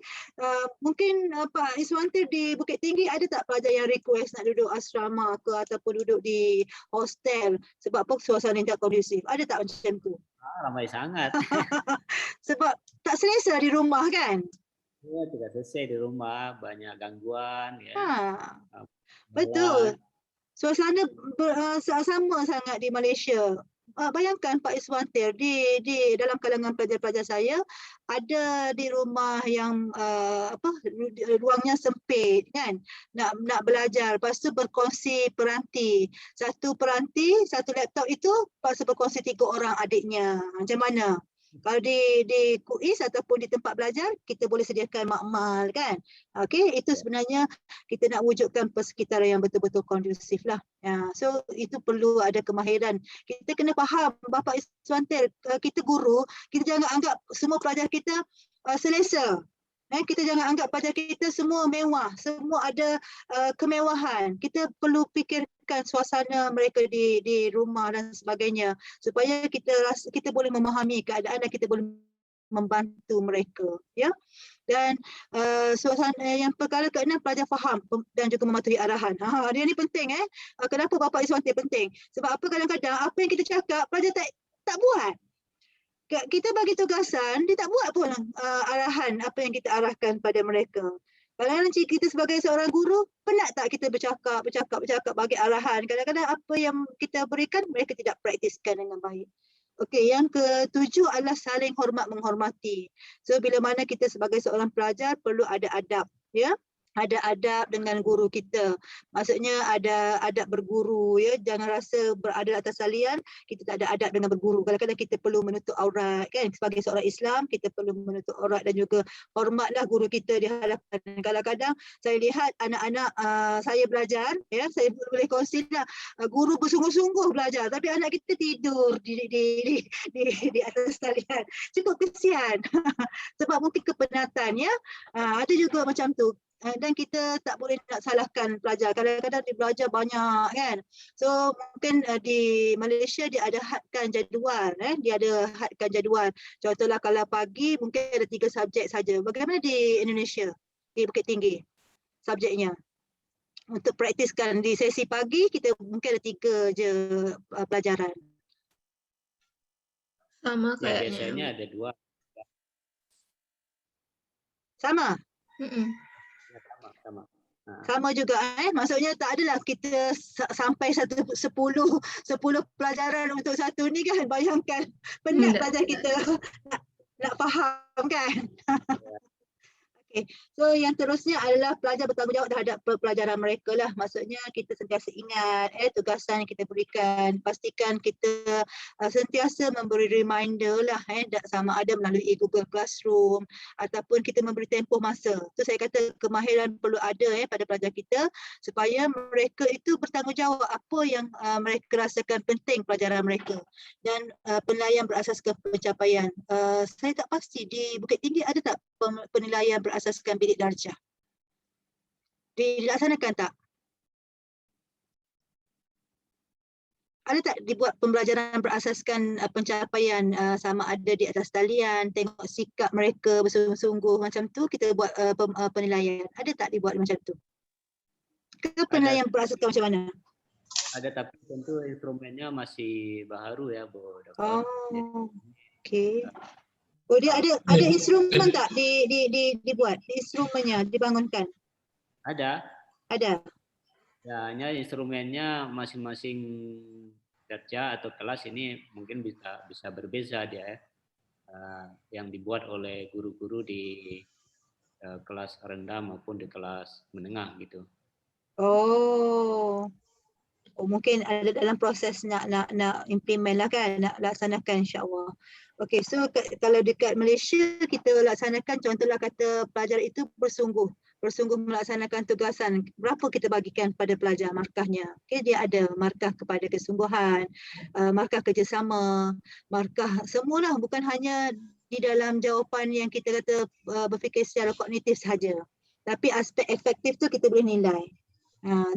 mungkin Pak Iswantir di Bukit Tinggi ada tak pelajar yang request nak duduk asrama ke ataupun duduk di hostel sebab apa suasana yang tak kondusif? Ada tak macam tu? Ramai sangat. Sebab tak selesa di rumah kan? Ya, tidak selesai di rumah, banyak gangguan. Ya. Betul. Suasana sama sangat di Malaysia. Bayangkan Pak Iswantir di dalam kalangan pelajar-pelajar saya ada di rumah yang ruangnya sempit kan, nak belajar, lepas tu berkongsi peranti, satu laptop itu lepas tu berkongsi 3 orang adiknya. Macam mana? Kalau di KUIS ataupun di tempat belajar, kita boleh sediakan makmal kan. Okey, itu sebenarnya kita nak wujudkan persekitaran yang betul-betul kondusif lah. So itu perlu ada kemahiran. Kita kena faham, Bapak Iswantir, kita guru, kita jangan anggap semua pelajar kita selesa. Kita jangan anggap pelajar kita semua mewah, semua ada kemewahan. Kita perlu fikirkan suasana mereka di rumah dan sebagainya supaya kita boleh memahami keadaan dan kita boleh membantu mereka, ya. Dan suasana yang perkara keenam, pelajar faham dan juga mematuhi arahan. Dia ni penting Kenapa Bapak Iswantir penting? Sebab apa, kadang-kadang apa yang kita cakap pelajar tak buat. Kita bagi tugasan, dia tak buat pun arahan apa yang kita arahkan pada mereka. Kadang-kadang kita sebagai seorang guru, penat tak kita bercakap, bagi arahan. Kadang-kadang apa yang kita berikan, mereka tidak praktiskan dengan baik. Okey, yang ketujuh adalah saling hormat menghormati. So bila mana kita sebagai seorang pelajar perlu ada adab, ya. Ada adab dengan guru kita. Maksudnya ada adab berguru, ya. Jangan rasa berada atas salian kita tak ada adab dengan berguru. Kadang-kadang kita perlu menutup aurat kan. Sebagai seorang Islam kita perlu menutup aurat dan juga hormatlah guru kita di hadapan. Kadang-kadang saya lihat anak-anak saya belajar, ya, saya boleh kongsilah guru bersungguh-sungguh belajar tapi anak kita tidur di atas talian. Cukup kesian. Sebab mungkin kepenatan, ya. Ada juga macam tu. dan kita tak boleh nak salahkan pelajar. Kadang-kadang dia belajar banyak kan. So mungkin di Malaysia dia ada hadkan jadual, dia ada hadkan jadual. Contohlah kalau pagi mungkin ada 3 subjek saja. Bagaimana di Indonesia, di Bukit Tinggi subjeknya? Untuk praktiskan di sesi pagi kita mungkin ada 3 je pelajaran. Sama Ya, kayaknya. biasanya ada 2. Sama? Ya, sama. Nah, Sama juga maksudnya tak adalah kita sampai 10 pelajaran untuk satu ni kan. Bayangkan penat pelajar kita nak faham kan. Okay. So yang terusnya adalah pelajar bertanggungjawab terhadap pelajaran mereka lah. Maksudnya kita sentiasa ingat tugasan yang kita berikan. Pastikan kita sentiasa memberi reminder lah sama ada melalui Google Classroom ataupun kita memberi tempoh masa. So saya kata kemahiran perlu ada pada pelajar kita supaya mereka itu bertanggungjawab apa yang mereka rasakan penting pelajaran mereka. Dan penilaian berasaskan pencapaian. Saya tak pasti di Bukit Tinggi ada tak penilaian berasaskan bidik darjah? Dilaksanakan tak? Ada tak dibuat pembelajaran berasaskan pencapaian sama ada di atas talian, tengok sikap mereka bersungguh-sungguh macam tu, kita buat penilaian. Ada tak dibuat macam tu? Ke penilaian berasaskan macam mana? Ada, tapi tentu instrumennya masih baru ya, Bu Dr. Oh, okey. Oh, dia ada instrumen tak dibuat? Instrumennya dibangunkan? Ada. Ada. Ya, hanya instrumennya masing-masing darjah atau kelas ini mungkin bisa berbeza dia yang dibuat oleh guru-guru di kelas rendah maupun di kelas menengah gitu. Oh, mungkin ada dalam proses nak implement lah kan, nak laksanakan insya-Allah. Okey, so kalau dekat Malaysia kita laksanakan, contohlah kata pelajar itu bersungguh melaksanakan tugasan, berapa kita bagikan pada pelajar markahnya. Okey, dia ada markah kepada kesungguhan, markah kerjasama, markah semualah, bukan hanya di dalam jawapan yang kita kata berfikir secara kognitif sahaja. Tapi aspek efektif tu kita boleh nilai.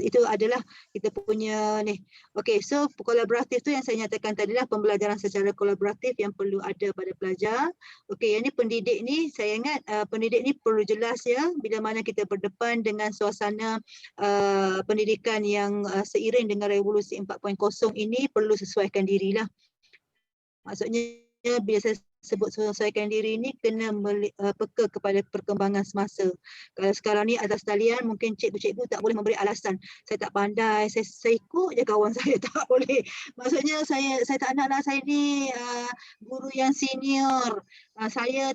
Itu adalah kita punya ni. Okey, so kolaboratif tu yang saya nyatakan tadi lah, pembelajaran secara kolaboratif yang perlu ada pada pelajar. Okey, yang ni pendidik ni, saya ingat pendidik ni perlu jelas ya, bila mana kita berdepan dengan suasana pendidikan yang seiring dengan revolusi 4.0 ini, perlu sesuaikan dirilah. Maksudnya bila saya sebut sesuaikan diri ni kena peka kepada perkembangan semasa. Kalau sekarang ni atas talian mungkin cikgu-cikgu tak boleh memberi alasan. Saya tak pandai, saya ikut je kawan saya, tak boleh. Maksudnya saya tak naklah saya ni guru yang senior. Saya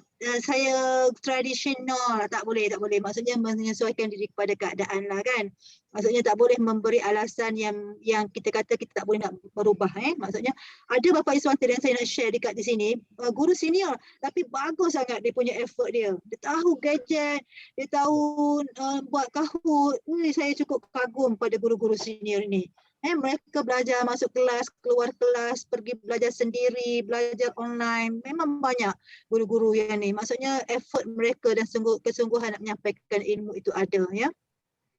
tradisional, tak boleh. Maksudnya menyesuaikan diri kepada keadaan lah kan. Maksudnya tak boleh memberi alasan yang kita kata kita tak boleh nak berubah. Maksudnya ada Bapak Iswanti yang saya nak share dekat di sini, guru senior tapi bagus sangat dia punya effort dia. Dia tahu gadget, dia tahu buat Kahoot. Saya cukup kagum pada guru-guru senior ini. Mereka belajar masuk kelas, keluar kelas, pergi belajar sendiri, belajar online. Memang banyak guru-guru yang ni. Maksudnya effort mereka dan kesungguhan nak menyampaikan ilmu itu ada ya.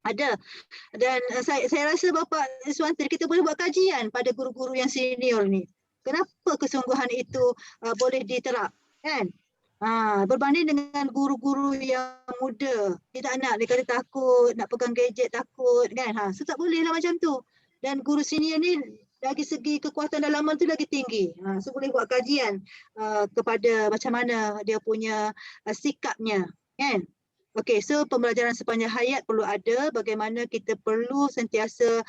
Ada. Dan saya rasa Bapak Iswanti, kita boleh buat kajian pada guru-guru yang senior ni. Kenapa kesungguhan itu boleh diterap, kan? Berbanding dengan guru-guru yang muda, dia tak nak, dia kata takut, nak pegang gadget takut, kan? So tak boleh lah macam tu. Dan guru senior ni dari segi kekuatan dalaman tu lagi tinggi. So boleh buat kajian kepada macam mana dia punya sikapnya, kan? Okey, so pembelajaran sepanjang hayat perlu ada, bagaimana kita perlu sentiasa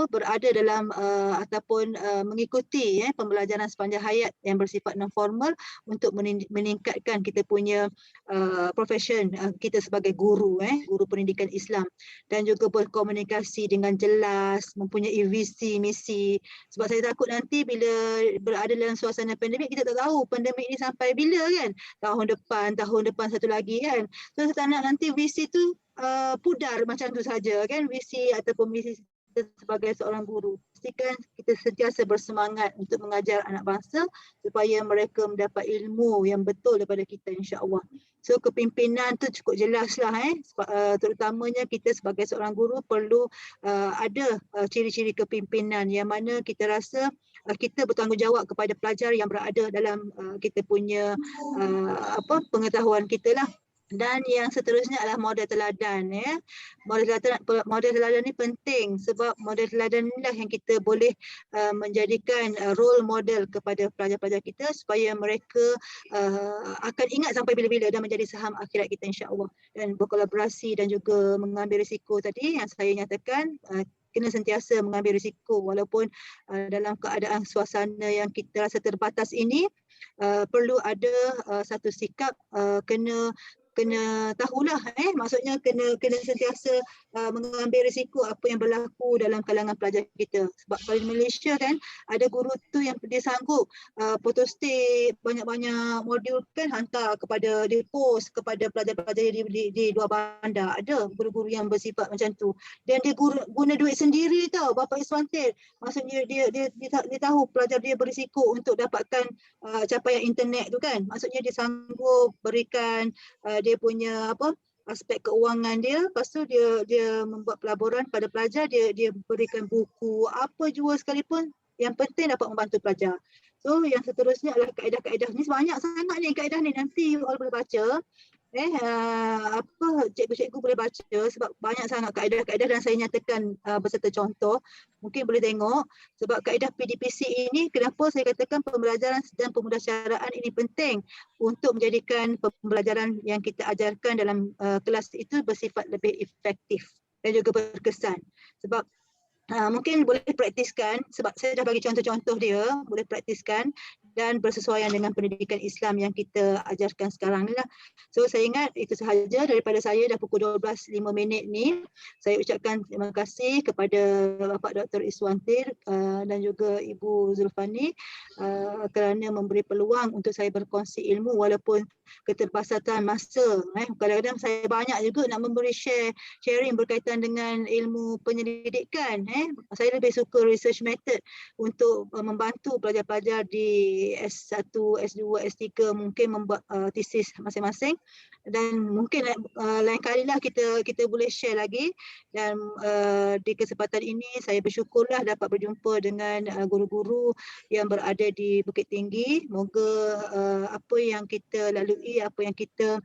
berada dalam ataupun mengikuti pembelajaran sepanjang hayat yang bersifat non formal untuk meningkatkan kita punya profession kita sebagai guru, guru pendidikan Islam, dan juga berkomunikasi dengan jelas, mempunyai visi misi. Sebab saya takut nanti bila berada dalam suasana pandemik, kita tak tahu pandemik ni sampai bila kan, tahun depan satu lagi kan. So saya tak nak nanti visi tu pudar macam tu saja kan, visi ataupun misi kita sebagai seorang guru. Pastikan kita sentiasa bersemangat untuk mengajar anak bangsa supaya mereka mendapat ilmu yang betul daripada kita, insya-Allah. So kepimpinan tu cukup jelas lah, terutamanya kita sebagai seorang guru perlu ada ciri-ciri kepimpinan yang mana kita rasa kita bertanggungjawab kepada pelajar yang berada dalam kita punya pengetahuan kita lah. Dan yang seterusnya adalah model teladan, ya. Model teladan ni penting sebab model teladan inilah yang kita boleh menjadikan role model kepada pelajar-pelajar kita supaya mereka akan ingat sampai bila-bila dan menjadi saham akhirat kita, insya-Allah. Dan berkolaborasi dan juga mengambil risiko tadi yang saya nyatakan, kena sentiasa mengambil risiko walaupun dalam keadaan suasana yang kita rasa terbatas ini, perlu ada satu sikap kena tahulah, maksudnya kena sentiasa mengambil risiko apa yang berlaku dalam kalangan pelajar kita. Sebab kalau di Malaysia kan ada guru tu yang dia sanggup photostat banyak-banyak modul kan, hantar kepada, dia post kepada pelajar-pelajar di luar bandar. Ada guru-guru yang bersifat macam tu dan dia guna duit sendiri tau, Bapak Iswantil. Maksudnya dia tahu pelajar dia berisiko untuk dapatkan capaian internet tu kan. Maksudnya dia sanggup berikan dia punya aspek keuangan dia, lepas tu dia membuat pelaburan pada pelajar, dia berikan buku apa jua sekalipun, yang penting dapat membantu pelajar. So yang seterusnya adalah kaedah-kaedah ni, banyak sangat ni kaedah ni, nanti you all boleh baca. Cikgu-cikgu boleh baca sebab banyak sangat kaedah-kaedah dan saya nyatakan beserta contoh. Mungkin boleh tengok sebab kaedah PDPC ini, kenapa saya katakan pembelajaran dan pemudahsyaraan ini penting untuk menjadikan pembelajaran yang kita ajarkan dalam kelas itu bersifat lebih efektif dan juga berkesan. Sebab mungkin boleh praktiskan, sebab saya dah bagi contoh-contoh dia, boleh praktiskan dan bersesuaian dengan pendidikan Islam yang kita ajarkan sekarang ni lah. So saya ingat itu sahaja daripada saya, dah pukul 12.05 ni. Saya ucapkan terima kasih kepada Bapak Dr. Iswantil dan juga Ibu Zulfani kerana memberi peluang untuk saya berkongsi ilmu walaupun keterbatasan masa. Kadang-kadang saya banyak juga nak memberi sharing berkaitan dengan ilmu penyelidikan. Saya lebih suka research method untuk membantu pelajar-pelajar di S1, S2, S3 mungkin membuat tesis masing-masing, dan mungkin lain kalilah kita boleh share lagi. Dan di kesempatan ini saya bersyukurlah dapat berjumpa dengan guru-guru yang berada di Bukit Tinggi. Moga apa yang kita lalui, apa yang kita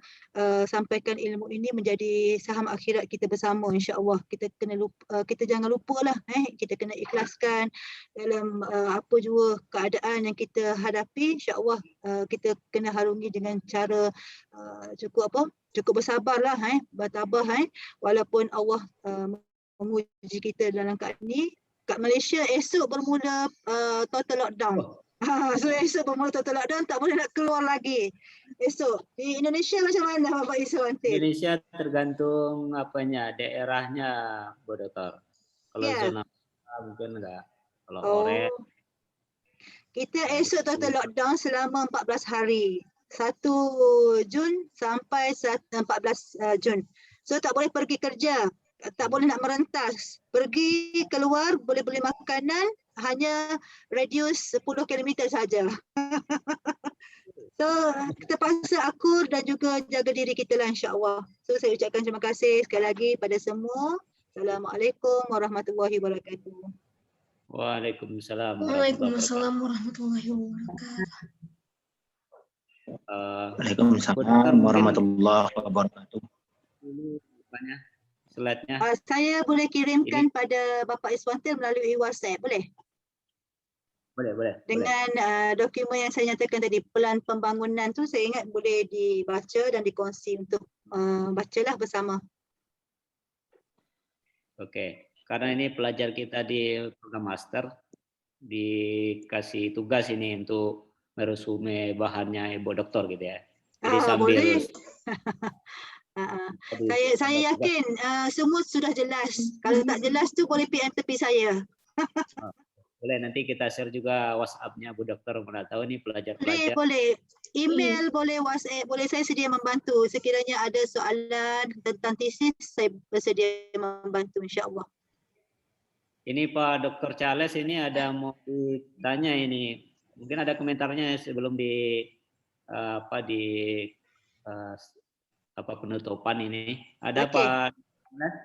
sampaikan ilmu ini menjadi saham akhirat kita bersama, insya-Allah. Kita jangan lupalah, kita kena ikhlaskan dalam apa jua keadaan yang kita hadapi, insya-Allah kita kena harungi dengan cara cukup bersabarlah, bertabah, walaupun Allah menguji kita dalam keadaan ini. Kat Malaysia esok bermula total lockdown. So esok bermula total lockdown, tak boleh nak keluar lagi esok. Di Indonesia macam mana Bapak Iswantil? Indonesia tergantung daerahnya, Bu Dokter. Kalau zona mungkin enggak. Kalau orange. Kita esok total lockdown selama 14 hari. 1 Jun sampai 14 Jun. So tak boleh pergi kerja, tak boleh nak merentas. Pergi keluar boleh beli makanan hanya radius 10 km saja. So kita paksa akur dan juga jaga diri kita lah, insya-Allah. So saya ucapkan terima kasih sekali lagi pada semua. Assalamualaikum warahmatullahi wabarakatuh. Waalaikumsalam. Waalaikumsalam warahmatullahi wabarakatuh. Waalaikumsalam warahmatullahi wabarakatuh. Slide-nya. Saya boleh kirimkan pada Bapak Iswantil melalui WhatsApp, boleh? Boleh. Dengan dokumen yang saya nyatakan tadi, pelan pembangunan tu saya ingat boleh dibaca dan dikongsi untuk bacalah bersama. Oke. Karena ini pelajar kita di program master dikasih tugas ini untuk meresume bahannya Ibu Dokter gitu ya. Jadi sambil boleh. Saya yakin semua sudah jelas. Kalau tak jelas tu boleh PM tepi saya. Boleh, nanti kita share juga WhatsApp-nya Bu Dokter, mana tahu nih pelajar-pelajar. Boleh. Email boleh, WhatsApp boleh, saya sedia membantu. Sekiranya ada soalan tentang tesis, saya bersedia membantu, insya-Allah. Ini Pak Dr. Charles ini ada mau ditanya ini. Mungkin ada komentarnya sebelum di apa penutupan ini. Ada Okey. Pak Charles?